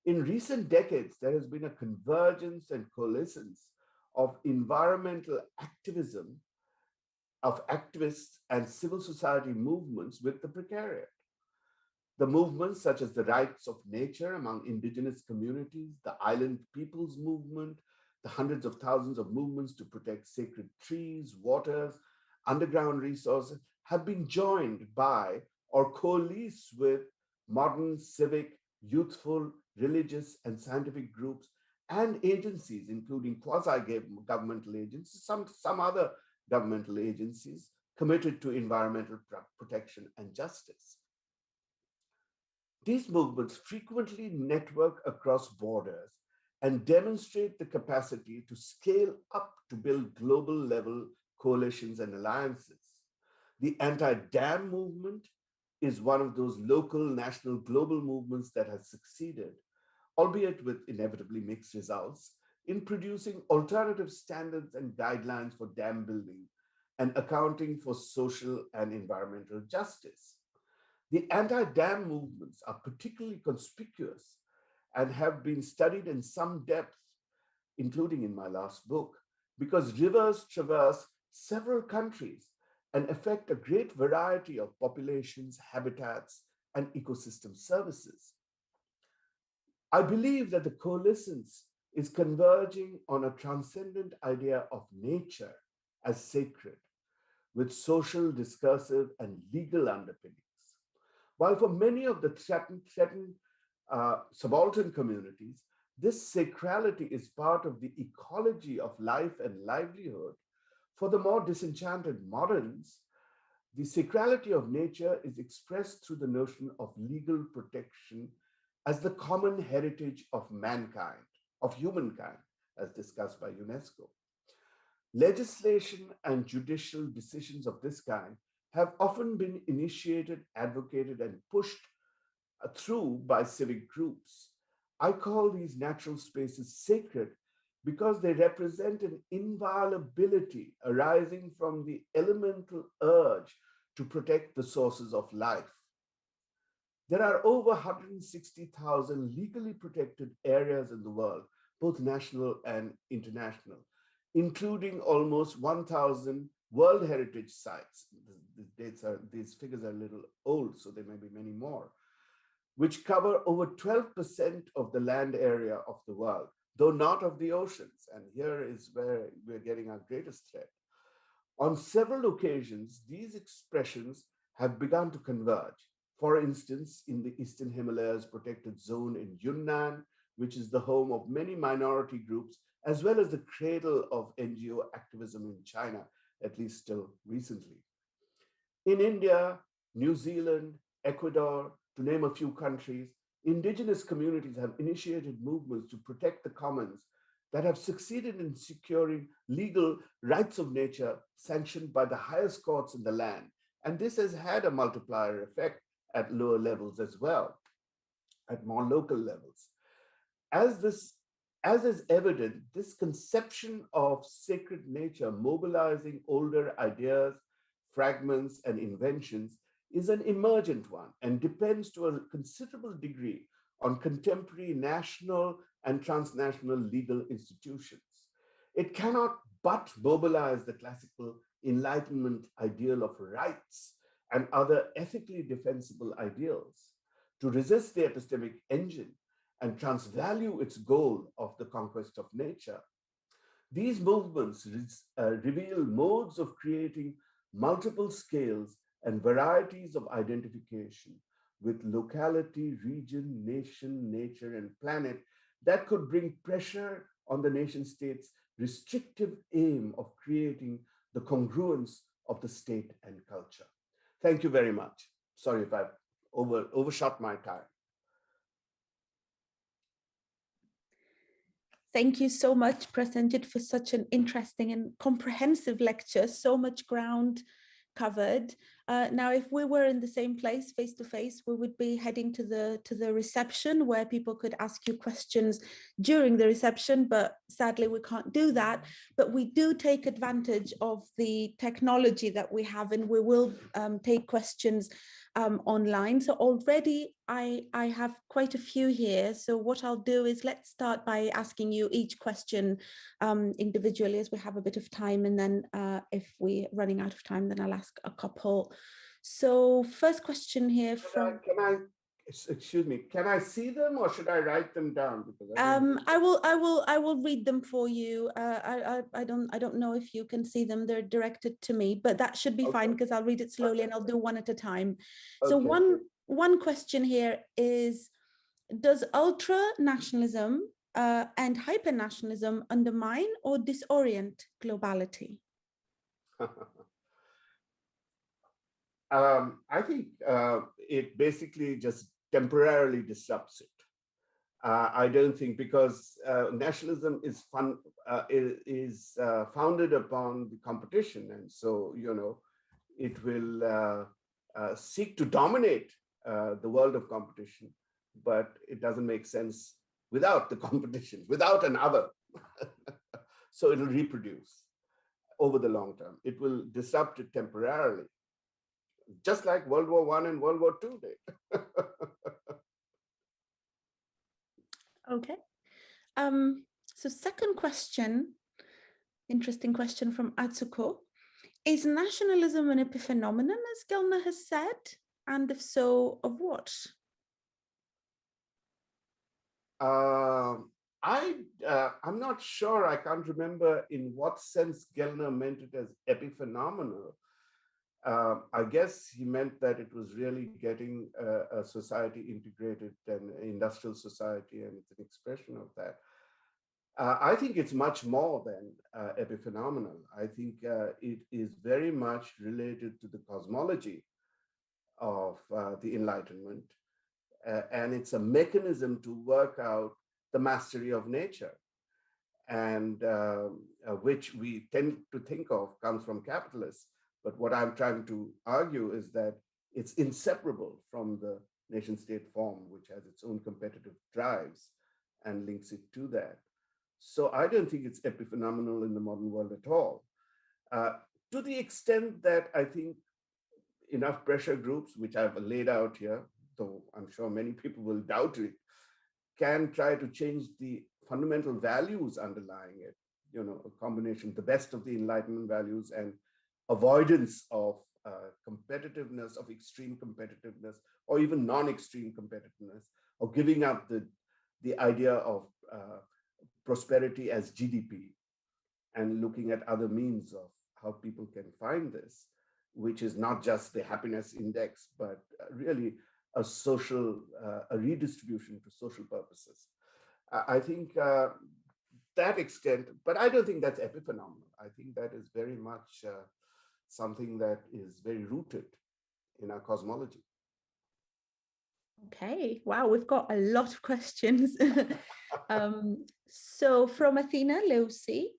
In recent decades, there has been a convergence and coalescence of environmental activism, of activists and civil society movements with the precariat. The movements such as the rights of nature among indigenous communities, the island peoples movement, the hundreds of thousands of movements to protect sacred trees, waters, underground resources have been joined by or coalesce with modern civic, youthful, religious, and scientific groups and agencies, including quasi-governmental agencies, some other governmental agencies committed to environmental protection and justice. These movements frequently network across borders and demonstrate the capacity to scale up to build global level coalitions and alliances. The anti-dam movement is one of those local, national, global movements that has succeeded, albeit with inevitably mixed results, in producing alternative standards and guidelines for dam building and accounting for social and environmental justice. The anti-dam movements are particularly conspicuous and have been studied in some depth, including in my last book, because rivers traverse several countries and affect a great variety of populations, habitats, and ecosystem services. I believe that the coalescence is converging on a transcendent idea of nature as sacred, with social, discursive, and legal underpinnings. While for many of the threatened subaltern communities, this sacrality is part of the ecology of life and livelihood. For the more disenchanted moderns, the sacrality of nature is expressed through the notion of legal protection as the common heritage of mankind, of humankind, as discussed by UNESCO. Legislation and judicial decisions of this kind have often been initiated, advocated, and pushed through by civic groups. I call these natural spaces sacred because they represent an inviolability arising from the elemental urge to protect the sources of life. There are over 160,000 legally protected areas in the world, both national and international, including almost 1,000 World Heritage sites. These figures are a little old, so there may be many more, which cover over 12% of the land area of the world, though not of the oceans. And here is where we're getting our greatest threat. On several occasions, these expressions have begun to converge. For instance, in the Eastern Himalayas protected zone in Yunnan, which is the home of many minority groups, as well as the cradle of NGO activism in China, at least till recently. In India, New Zealand, Ecuador, to name a few countries, indigenous communities have initiated movements to protect the commons that have succeeded in securing legal rights of nature sanctioned by the highest courts in the land. And this has had a multiplier effect at lower levels as well, at more local levels. As is evident, this conception of sacred nature mobilizing older ideas, fragments, and inventions is an emergent one and depends to a considerable degree on contemporary national and transnational legal institutions. It cannot but mobilize the classical Enlightenment ideal of rights and other ethically defensible ideals to resist the epistemic engine and transvalue its goal of the conquest of nature. These movements reveal modes of creating multiple scales and varieties of identification with locality, region, nation, nature, and planet that could bring pressure on the nation state's restrictive aim of creating the congruence of the state and culture. Thank you very much. Sorry if I've overshot my time. Thank you so much, Prasenjit, for such an interesting and comprehensive lecture. So much ground covered. Now, if we were in the same place, face to face, we would be heading to the reception where people could ask you questions during the reception, but sadly we can't do that. But we do take advantage of the technology that we have, and we will take questions online. So already I have quite a few here. So what I'll do is let's start by asking you each question individually as we have a bit of time. And then if we're running out of time, then I'll ask a couple. So first question here from... Excuse me, can I see them or should I write them down? Because I will read them for you. I don't know if you can see them. They're directed to me, but that should be fine because I'll read it slowly and I'll do one at a time. So one question here is, does ultra nationalism and hypernationalism undermine or disorient globality? I think it basically just temporarily disrupts it. I don't think, because nationalism is founded upon the competition, and so it will seek to dominate the world of competition, but it doesn't make sense without the competition, without an other. So it'll reproduce over the long term. It will disrupt it temporarily, just like World War I and World War II did. Okay. So second question, interesting question from Atsuko. Is nationalism an epiphenomenon, as Gelner has said? And if so, of what? I'm not sure. I can't remember in what sense Gelner meant it as epiphenomenal. I guess he meant that it was really getting a society integrated, an industrial society, and it's an expression of that. I think it's much more than epiphenomenal. I think it is very much related to the cosmology of the Enlightenment, and it's a mechanism to work out the mastery of nature. and which we tend to think of comes from capitalists. But what I'm trying to argue is that it's inseparable from the nation state form, which has its own competitive drives and links it to that. So I don't think it's epiphenomenal in the modern world at all. Uh, to the extent that I think enough pressure groups, which I've laid out here, though I'm sure many people will doubt it, can try to change the fundamental values underlying it, a combination, the best of the Enlightenment values and avoidance of competitiveness, of extreme competitiveness, or even non-extreme competitiveness, or giving up the idea of prosperity as GDP and looking at other means of how people can find this, which is not just the happiness index, but really a social, a redistribution to social purposes. I think that extent, but I don't think that's epiphenomenal. I think that is very much something that is very rooted in our cosmology. Okay, wow, we've got a lot of questions. So from Athena Lucy,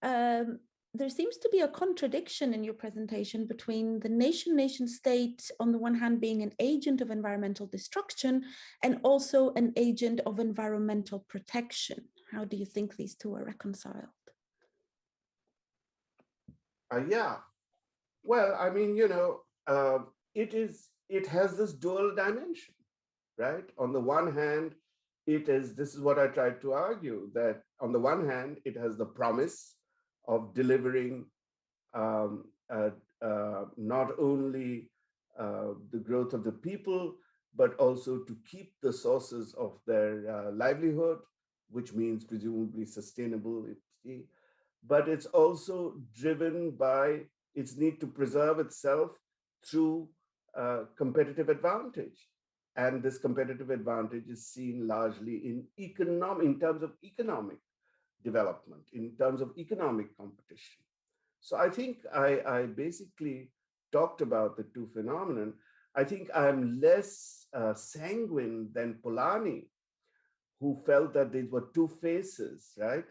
there seems to be a contradiction in your presentation between the nation state on the one hand being an agent of environmental destruction and also an agent of environmental protection. How do you think these two are reconciled? Yeah, well, I mean, it has this dual dimension, right? On the one hand, this is what I tried to argue, that on the one hand, it has the promise of delivering not only the growth of the people, but also to keep the sources of their livelihood, which means presumably sustainable, but it's also driven by its need to preserve itself through competitive advantage. And this competitive advantage is seen largely in terms of economic development, in terms of economic competition. So I think I basically talked about the two phenomenon. I think I'm less sanguine than Polanyi, who felt that these were two faces, right?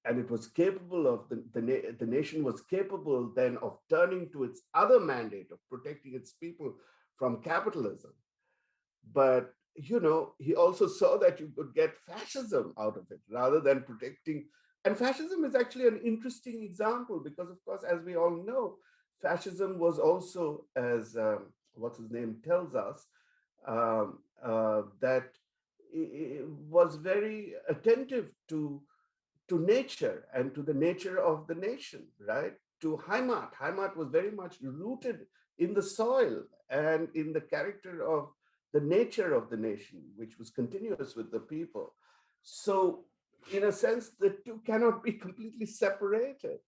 And it was capable of, the nation was capable then of turning to its other mandate of protecting its people from capitalism. But, he also saw that you could get fascism out of it rather than protecting. And fascism is actually an interesting example because, of course, as we all know, fascism was also, as what's his name tells us, that it was very attentive to nature and to the nature of the nation, right? To Heimat. Heimat was very much rooted in the soil and in the character of the nature of the nation, which was continuous with the people. So, in a sense, the two cannot be completely separated,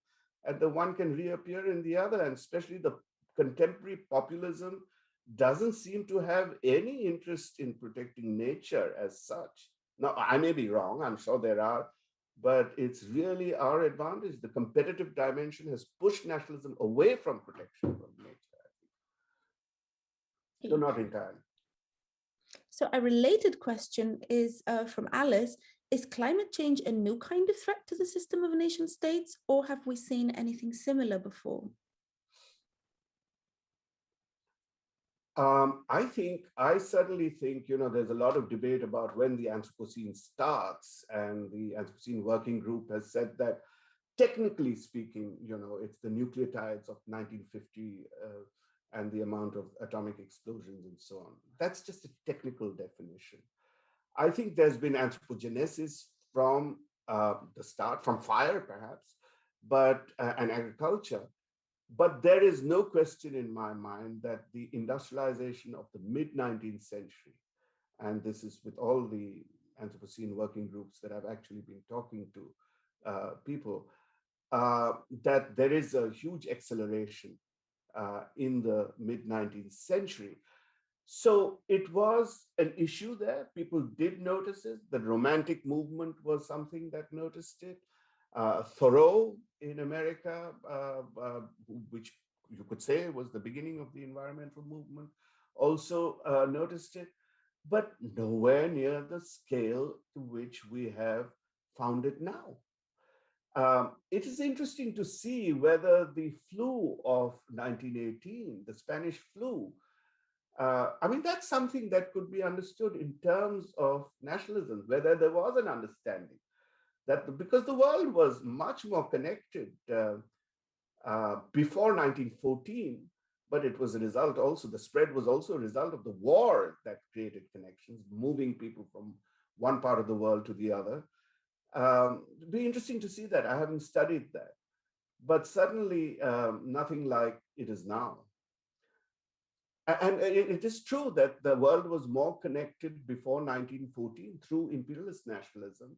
and the one can reappear in the other, and especially the contemporary populism doesn't seem to have any interest in protecting nature as such. Now, I may be wrong, I'm sure there are, but it's really our advantage. The competitive dimension has pushed nationalism away from protection of nature, I think. So not entirely. So a related question is from Alice. Is climate change a new kind of threat to the system of nation states, or have we seen anything similar before? I certainly think, there's a lot of debate about when the Anthropocene starts, and the Anthropocene Working Group has said that, technically speaking, it's the nucleotides of 1950 and the amount of atomic explosions and so on. That's just a technical definition. I think there's been anthropogenesis from the start, from fire perhaps, but and agriculture. But there is no question in my mind that the industrialization of the mid-19th century, and this is with all the Anthropocene working groups that I've actually been talking to people, that there is a huge acceleration in the mid-19th century. So it was an issue there. People did notice it. The Romantic movement was something that noticed it. Thoreau in America, which you could say was the beginning of the environmental movement, also noticed it, but nowhere near the scale to which we have founded now. It is interesting to see whether the flu of 1918, the Spanish flu, I mean, that's something that could be understood in terms of nationalism, whether there was an understanding that because the world was much more connected before 1914, but it was a result also, the spread was also a result of the war that created connections, moving people from one part of the world to the other. It'd be interesting to see that. I haven't studied that, but suddenly nothing like it is now. And it is true that the world was more connected before 1914 through imperialist nationalism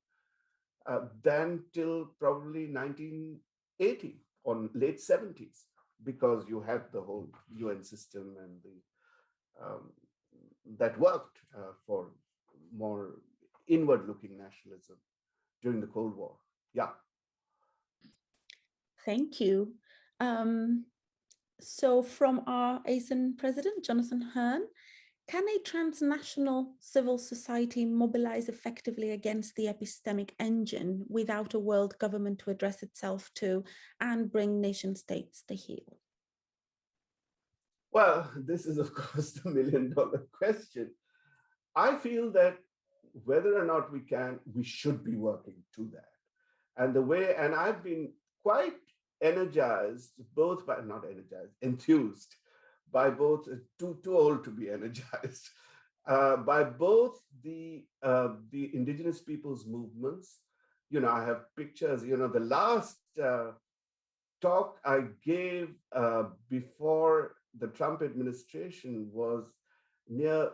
than till probably 1980 or late 70s, because you had the whole UN system and that worked for more inward-looking nationalism during the Cold War. Yeah. Thank you. So from our ASEN president, Jonathan Hearn, can a transnational civil society mobilize effectively against the epistemic engine without a world government to address itself to and bring nation states to heel? Well, this is, of course, the million-dollar question. I feel that whether or not we can, we should be working to that. And I've been quite energized, both by, not energized, enthused by both, too old to be energized, by both the indigenous peoples movements. You know, I have pictures, you know, the last talk I gave before the Trump administration was near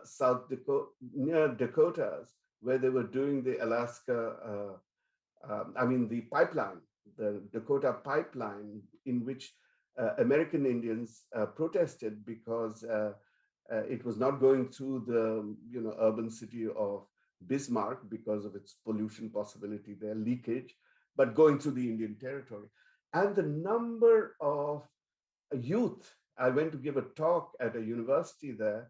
near Dakotas, where they were doing the Alaska, the pipeline, the Dakota pipeline, in which American Indians protested because it was not going through the urban city of Bismarck because of its pollution possibility there, leakage, but going through the Indian territory. And the number of youth, I went to give a talk at a university there,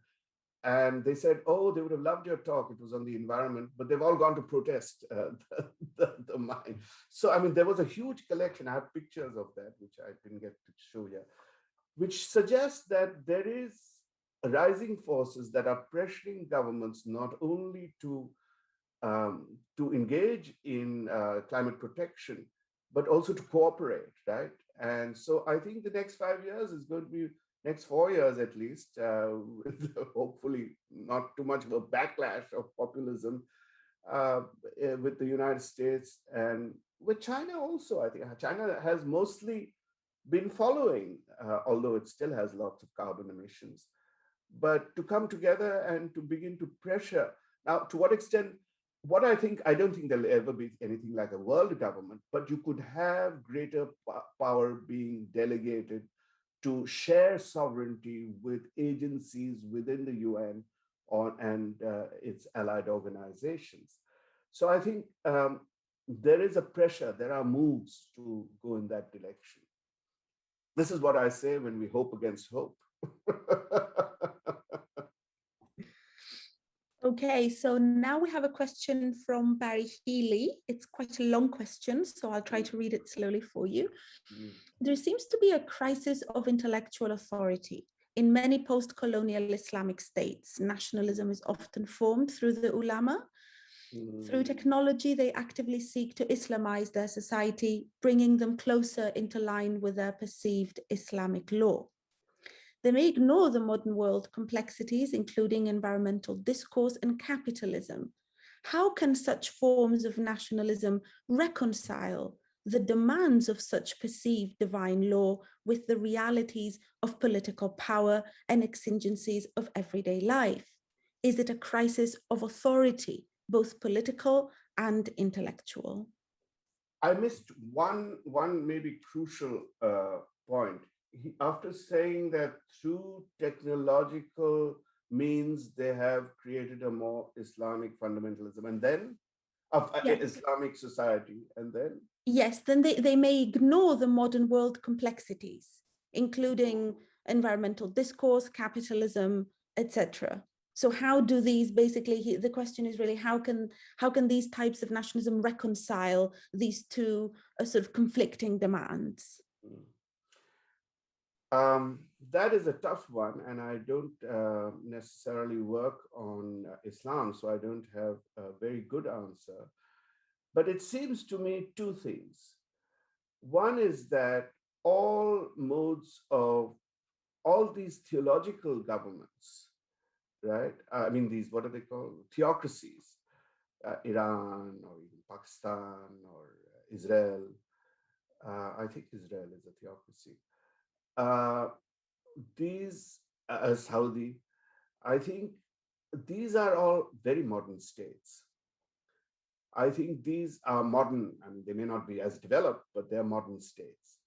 and they said, oh, they would have loved your talk. It was on the environment, but they've all gone to protest the mine. So, I mean, there was a huge collection. I have pictures of that, which I didn't get to show you, which suggests that there is rising forces that are pressuring governments not only to engage in climate protection, but also to cooperate, right? And so I think the next 5 years is going to be, next 4 years at least, with hopefully not too much of a backlash of populism with the United States and with China also. I think China has mostly been following, although it still has lots of carbon emissions, but to come together and to begin to pressure. Now, to what extent? I don't think there'll ever be anything like a world government, but you could have greater power being delegated to share sovereignty with agencies within the UN and its allied organizations. So I think there is a pressure, there are moves to go in that direction. This is what I say when we hope against hope. Okay, so now we have a question from Barry Healy. It's quite a long question, so I'll try to read it slowly for you. There seems to be a crisis of intellectual authority. In many post-colonial Islamic states, nationalism is often formed through the ulama. Through technology, they actively seek to Islamize their society, bringing them closer into line with their perceived Islamic law. They may ignore the modern world complexities, including environmental discourse and capitalism. How can such forms of nationalism reconcile the demands of such perceived divine law with the realities of political power and exigencies of everyday life? Is it a crisis of authority, both political and intellectual? I missed one maybe crucial point. After saying that through technological means they have created a more Islamic fundamentalism, and then of Islamic society, and then yes, then they may ignore the modern world complexities, including environmental discourse, capitalism, etc. So how do these basically, the question is really how can these types of nationalism reconcile these two sort of conflicting demands? That is a tough one, and I don't necessarily work on Islam, so I don't have a very good answer. But it seems to me two things. One is that all modes of all these theological governments, right? I mean, these, what are they called? Theocracies, Iran or even Pakistan or Israel. I think Israel is a theocracy. Uh, these, Saudi, I think these are all very modern states. I think these are modern, I mean, they may not be as developed, but they're modern states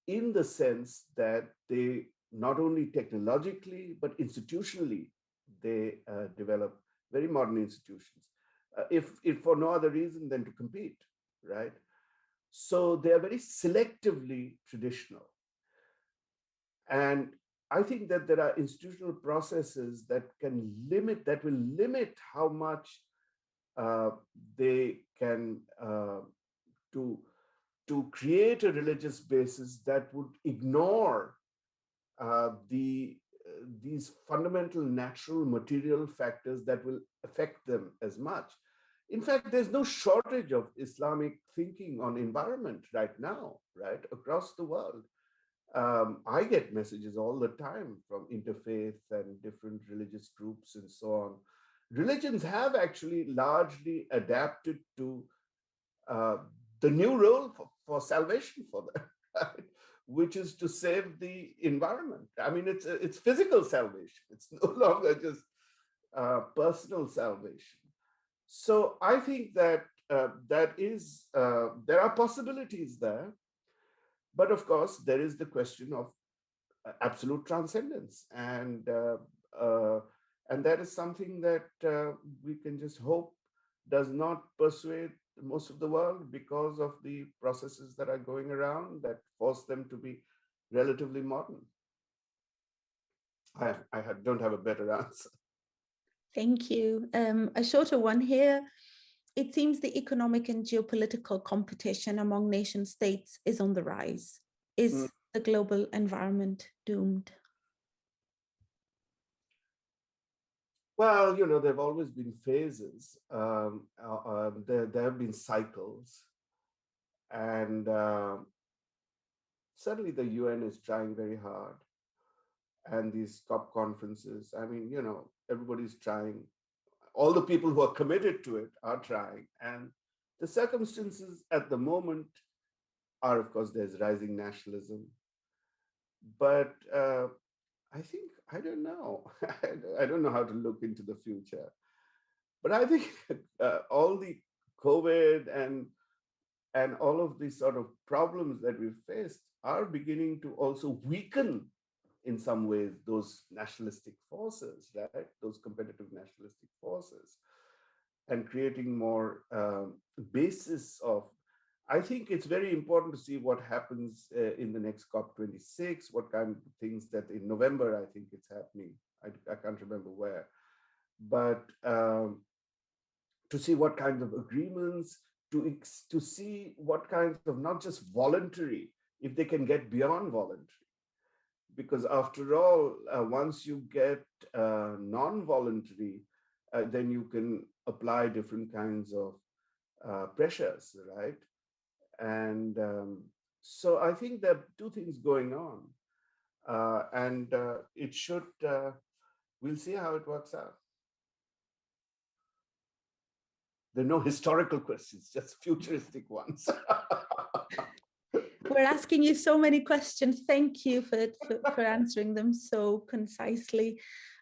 in the sense that they not only technologically, but institutionally, they develop very modern institutions, if for no other reason than to compete, right? So they are very selectively traditional. And I think that there are institutional processes that will limit how much uh, they can to create a religious basis that would ignore these fundamental natural material factors that will affect them as much. In fact, there's no shortage of Islamic thinking on environment right now, right, across the world. I get messages all the time from interfaith and different religious groups and so on. Religions have actually largely adapted to uh, the new role for salvation for them, right? Which is to save the environment. I mean, it's physical salvation. It's no longer just personal salvation. So I think that there are possibilities there, but of course there is the question of absolute transcendence, uh, and that is something that we can just hope does not persuade most of the world because of the processes that are going around that force them to be relatively modern. Don't have a better answer. Thank you. A shorter one here. It seems the economic and geopolitical competition among nation states is on the rise. Mm. Is the global environment doomed? Well, there have always been phases. There have been cycles, and certainly the UN is trying very hard, and these COP conferences. I mean, everybody's trying. All the people who are committed to it are trying, and the circumstances at the moment are, of course, there's rising nationalism, but I think I don't know. I don't know how to look into the future, but I think all the COVID and all of these sort of problems that we've faced are beginning to also weaken in some ways those nationalistic forces, right? Those competitive nationalistic forces, and creating more basis of. I think it's very important to see what happens in the next COP26, what kind of things that in November, I think it's happening. I can't remember where, but to see what kinds of agreements, to see what kinds of not just voluntary, if they can get beyond voluntary. Because after all, once you get non-voluntary, then you can apply different kinds of pressures, right? And so I think there are two things going on. And it should, we'll see how it works out. There are no historical questions, just futuristic ones. We're asking you so many questions. Thank you for answering them so concisely.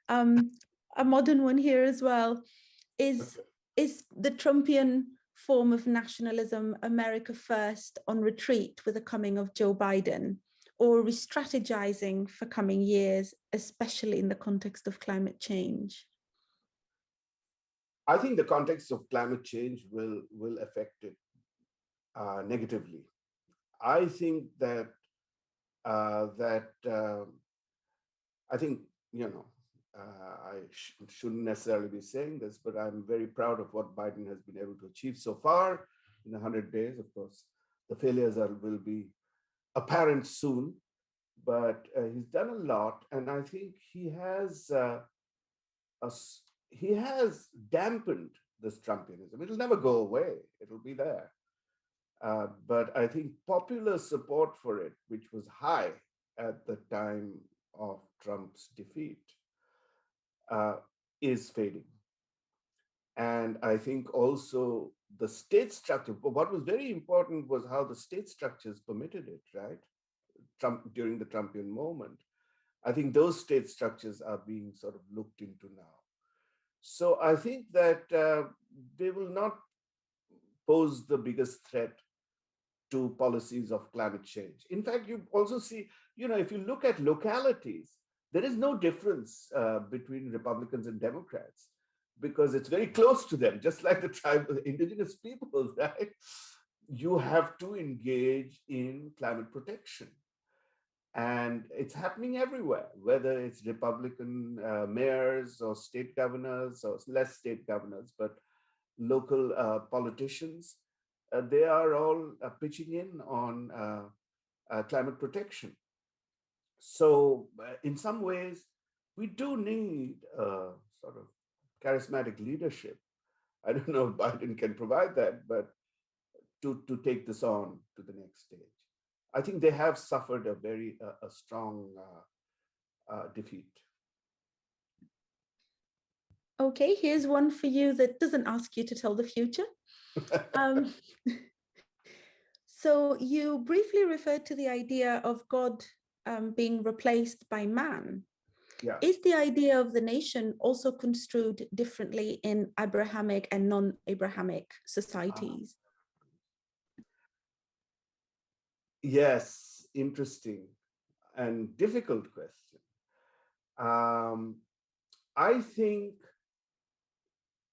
A modern one here as well. Is the Trumpian form of nationalism America first on retreat with the coming of Joe Biden, or re-strategizing for coming years, especially in the context of climate change? I think the context of climate change will affect it negatively. I think that I think shouldn't necessarily be saying this, but I'm very proud of what Biden has been able to achieve so far in 100 days. Of course, the failures will be apparent soon, but he's done a lot, and I think a, he has dampened this Trumpianism. It'll never go away. It'll be there. But I think popular support for it, which was high at the time of Trump's defeat, uh, is fading. And I think also the state structure, what was very important was how the state structures permitted it, right? During the Trumpian moment. I think those state structures are being sort of looked into now. So I think that they will not pose the biggest threat to policies of climate change. In fact, you also see, if you look at localities, there is no difference between Republicans and Democrats because it's very close to them, just like the tribal indigenous peoples, right? You have to engage in climate protection. And it's happening everywhere, whether it's Republican mayors or state governors or less state governors, but local politicians. They are all pitching in on climate protection. So in some ways, we do need sort of charismatic leadership. I don't know if Biden can provide that, but to take this on to the next stage. I think they have suffered a very a strong defeat. Okay, here's one for you that doesn't ask you to tell the future. Um, so you briefly referred to the idea of God being replaced by man. Yeah. Is the idea of the nation also construed differently in Abrahamic and non-Abrahamic societies? Yes, interesting and difficult question. I think,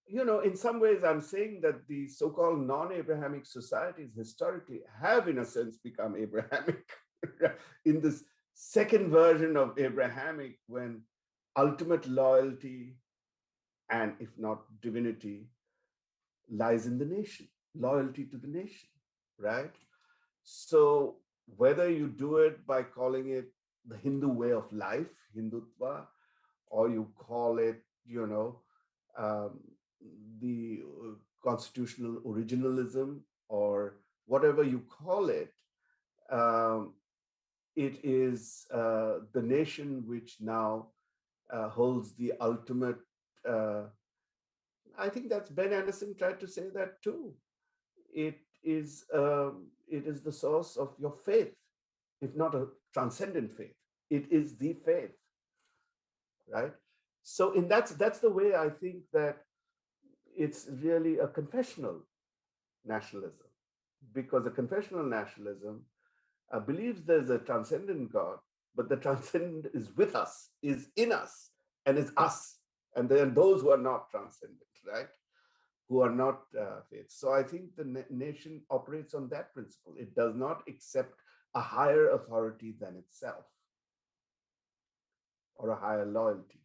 in some ways, I'm saying that the so-called non-Abrahamic societies historically have, in a sense, become Abrahamic in this second version of Abrahamic, when ultimate loyalty and, if not divinity, lies in the nation, loyalty to the nation, right? So whether you do it by calling it the Hindu way of life, Hindutva, or you call it, um, the constitutional originalism, or whatever you call it, it is the nation which now holds the ultimate. I think that's Ben Anderson tried to say that too. It is the source of your faith, if not a transcendent faith. It is the faith, right? So that's the way I think that it's really a confessional nationalism, because a confessional nationalism believes there's a transcendent God, but the transcendent is with us, is in us, and is us. And then those who are not transcendent, right? Who are not faith. So I think the nation operates on that principle. It does not accept a higher authority than itself or a higher loyalty.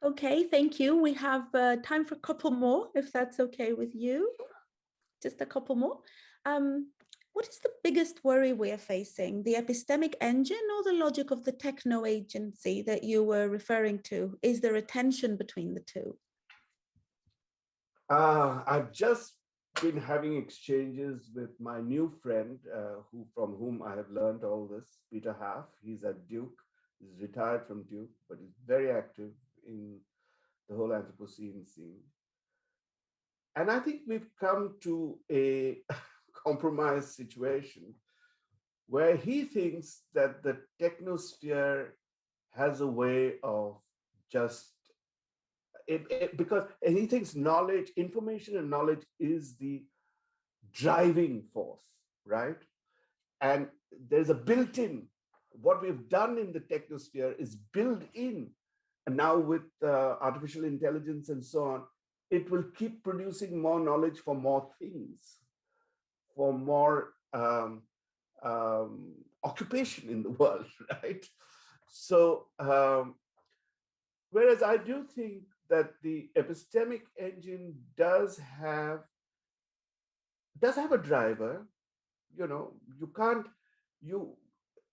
Okay, thank you. We have time for a couple more, if that's okay with you. Just a couple more. What is the biggest worry we are facing, the epistemic engine or the logic of the techno agency that you were referring to? Is there a tension between the two? I've just been having exchanges with my new friend, from whom I have learned all this, Peter Half. He's at Duke. He's retired from Duke, but he's very active in the whole Anthropocene scene. And I think we've come to a compromise situation where he thinks that the technosphere has a way of just because he thinks knowledge, information and knowledge is the driving force, right? And there's a built-in, what we've done in the technosphere is built in. And now with artificial intelligence and so on, it will keep producing more knowledge for more things, for more occupation in the world, right? So, whereas I do think that the epistemic engine does have a driver. You can't you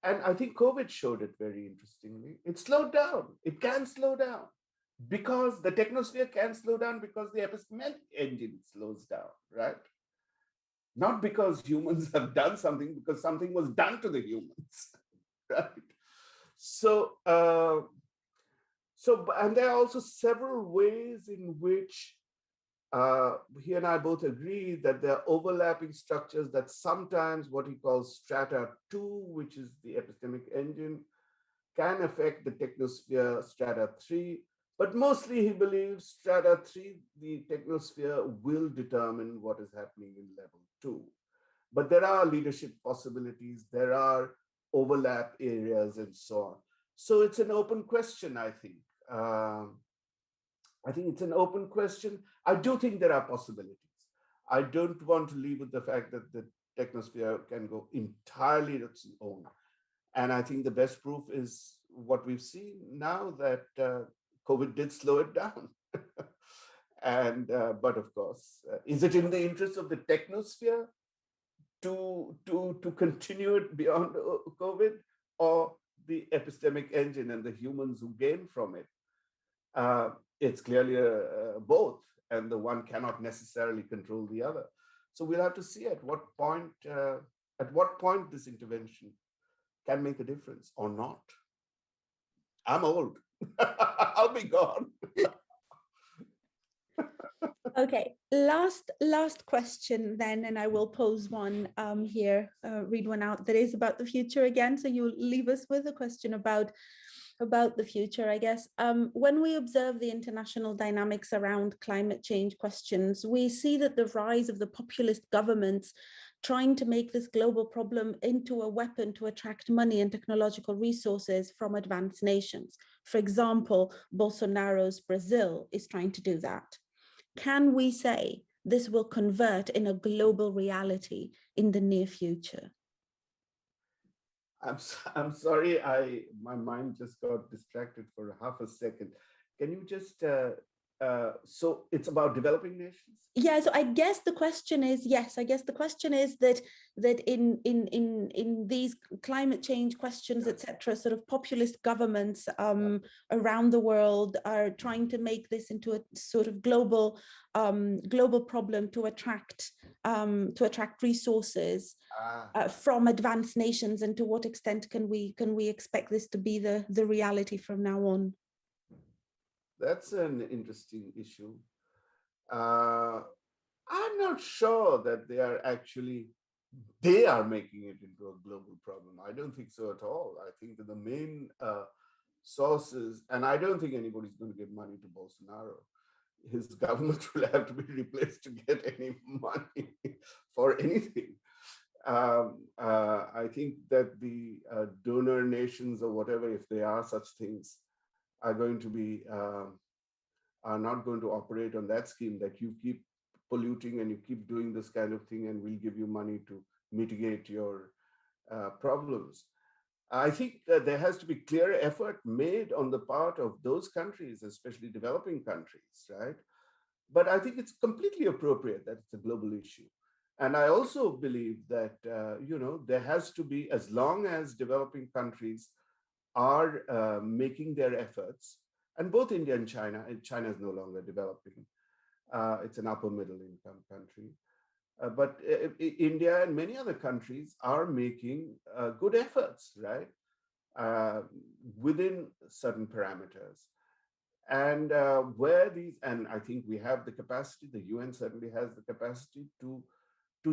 and I think COVID showed it very interestingly. It slowed down. It can slow down because the technosphere can slow down because the epistemic engine slows down, right? Not because humans have done something, because something was done to the humans, right? So, and there are also several ways in which he and I both agree that there are overlapping structures that sometimes what he calls strata 2, which is the epistemic engine, can affect the technosphere strata 3. But mostly he believes strata 3, the technosphere, will determine what is happening in level 2. But there are leadership possibilities, there are overlap areas, and so on. So it's an open question, I think. I think it's an open question. I do think there are possibilities. I don't want to leave with the fact that the technosphere can go entirely its own. And I think the best proof is what we've seen now, that COVID did slow it down. And but of course, is it in the interest of the technosphere to continue it beyond COVID, or the epistemic engine and the humans who gain from it? It's clearly both, and the one cannot necessarily control the other. So we'll have to see at what point this intervention can make a difference or not. I'm old. I'll be gone. Okay, last question then, and I will pose one here, read one out that is about the future again. So you'll leave us with a question about the future, I guess. When we observe the international dynamics around climate change questions, we see that the rise of the populist governments trying to make this global problem into a weapon to attract money and technological resources from advanced nations. For example, Bolsonaro's Brazil is trying to do that. Can we say this will convert in a global reality in the near future? I'm sorry, my mind just got distracted for half a second. Can you just so it's about developing nations? Yeah, so I guess the question is, yes, I guess the question is that in these climate change questions, etc., sort of populist governments around the world are trying to make this into a sort of global problem to attract resources from advanced nations, and to what extent can we expect this to be the reality from now on? That's an interesting issue. I'm not sure that they are making it into a global problem. I don't think so at all. I think that the main sources, and I don't think anybody's going to give money to Bolsonaro. His government will have to be replaced to get any money for anything. I think that the donor nations, or whatever, if they are such things, are going to be are not going to operate on that scheme, that you keep polluting and you keep doing this kind of thing and we'll give you money to mitigate your problems. I think that there has to be clear effort made on the part of those countries, especially developing countries, right? But I think it's completely appropriate that it's a global issue. And I also believe that there has to be, as long as developing countries are making their efforts, and both India and China is no longer developing. It's an upper middle income country. But India and many other countries are making good efforts, right? Within certain parameters. And and I think we have the capacity, the UN certainly has the capacity to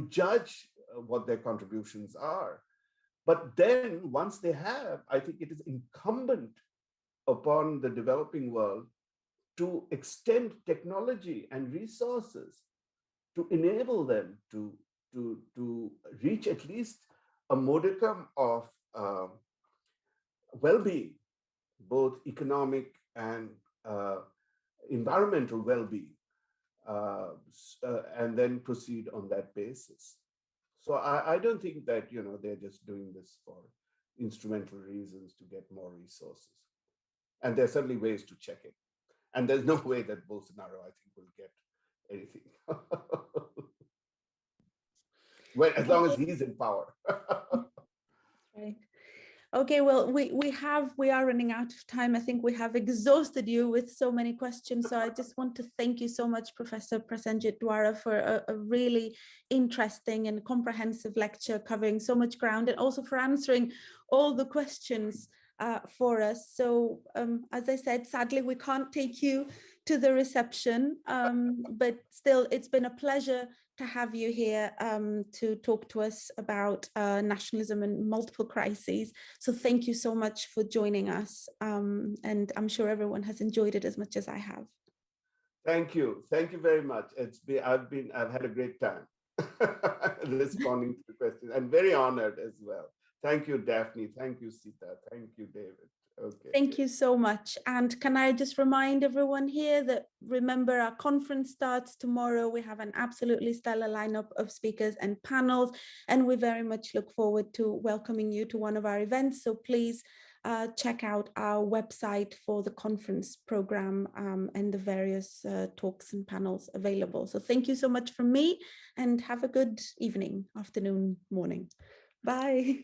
judge what their contributions are. But then once they have, I think it is incumbent upon the developing world to extend technology and resources to enable them to reach at least a modicum of well-being, both economic and environmental well-being, and then proceed on that basis. So I don't think that they're just doing this for instrumental reasons to get more resources. And there's certainly ways to check it. And there's no way that Bolsonaro, I think, will get anything. Well, as long as he's in power. Right. Okay, well, we are running out of time. I think we have exhausted you with so many questions. So I just want to thank you so much, Professor Prasenjit Duara, for a really interesting and comprehensive lecture covering so much ground, and also for answering all the questions for us. So as I said, sadly, we can't take you to the reception, but still, it's been a pleasure to have you here to talk to us about nationalism and multiple crises. So thank you so much for joining us. And I'm sure everyone has enjoyed it as much as I have. Thank you. Thank you very much. I've had a great time responding to the questions. I'm very honored as well. Thank you, Daphne. Thank you, Sita. Thank you, David. Okay. Thank you so much. And can I just remind everyone here that, remember, our conference starts tomorrow. We have an absolutely stellar lineup of speakers and panels, and we very much look forward to welcoming you to one of our events. So please check out our website for the conference program and the various talks and panels available. So thank you so much from me, and have a good evening, afternoon, morning. Bye.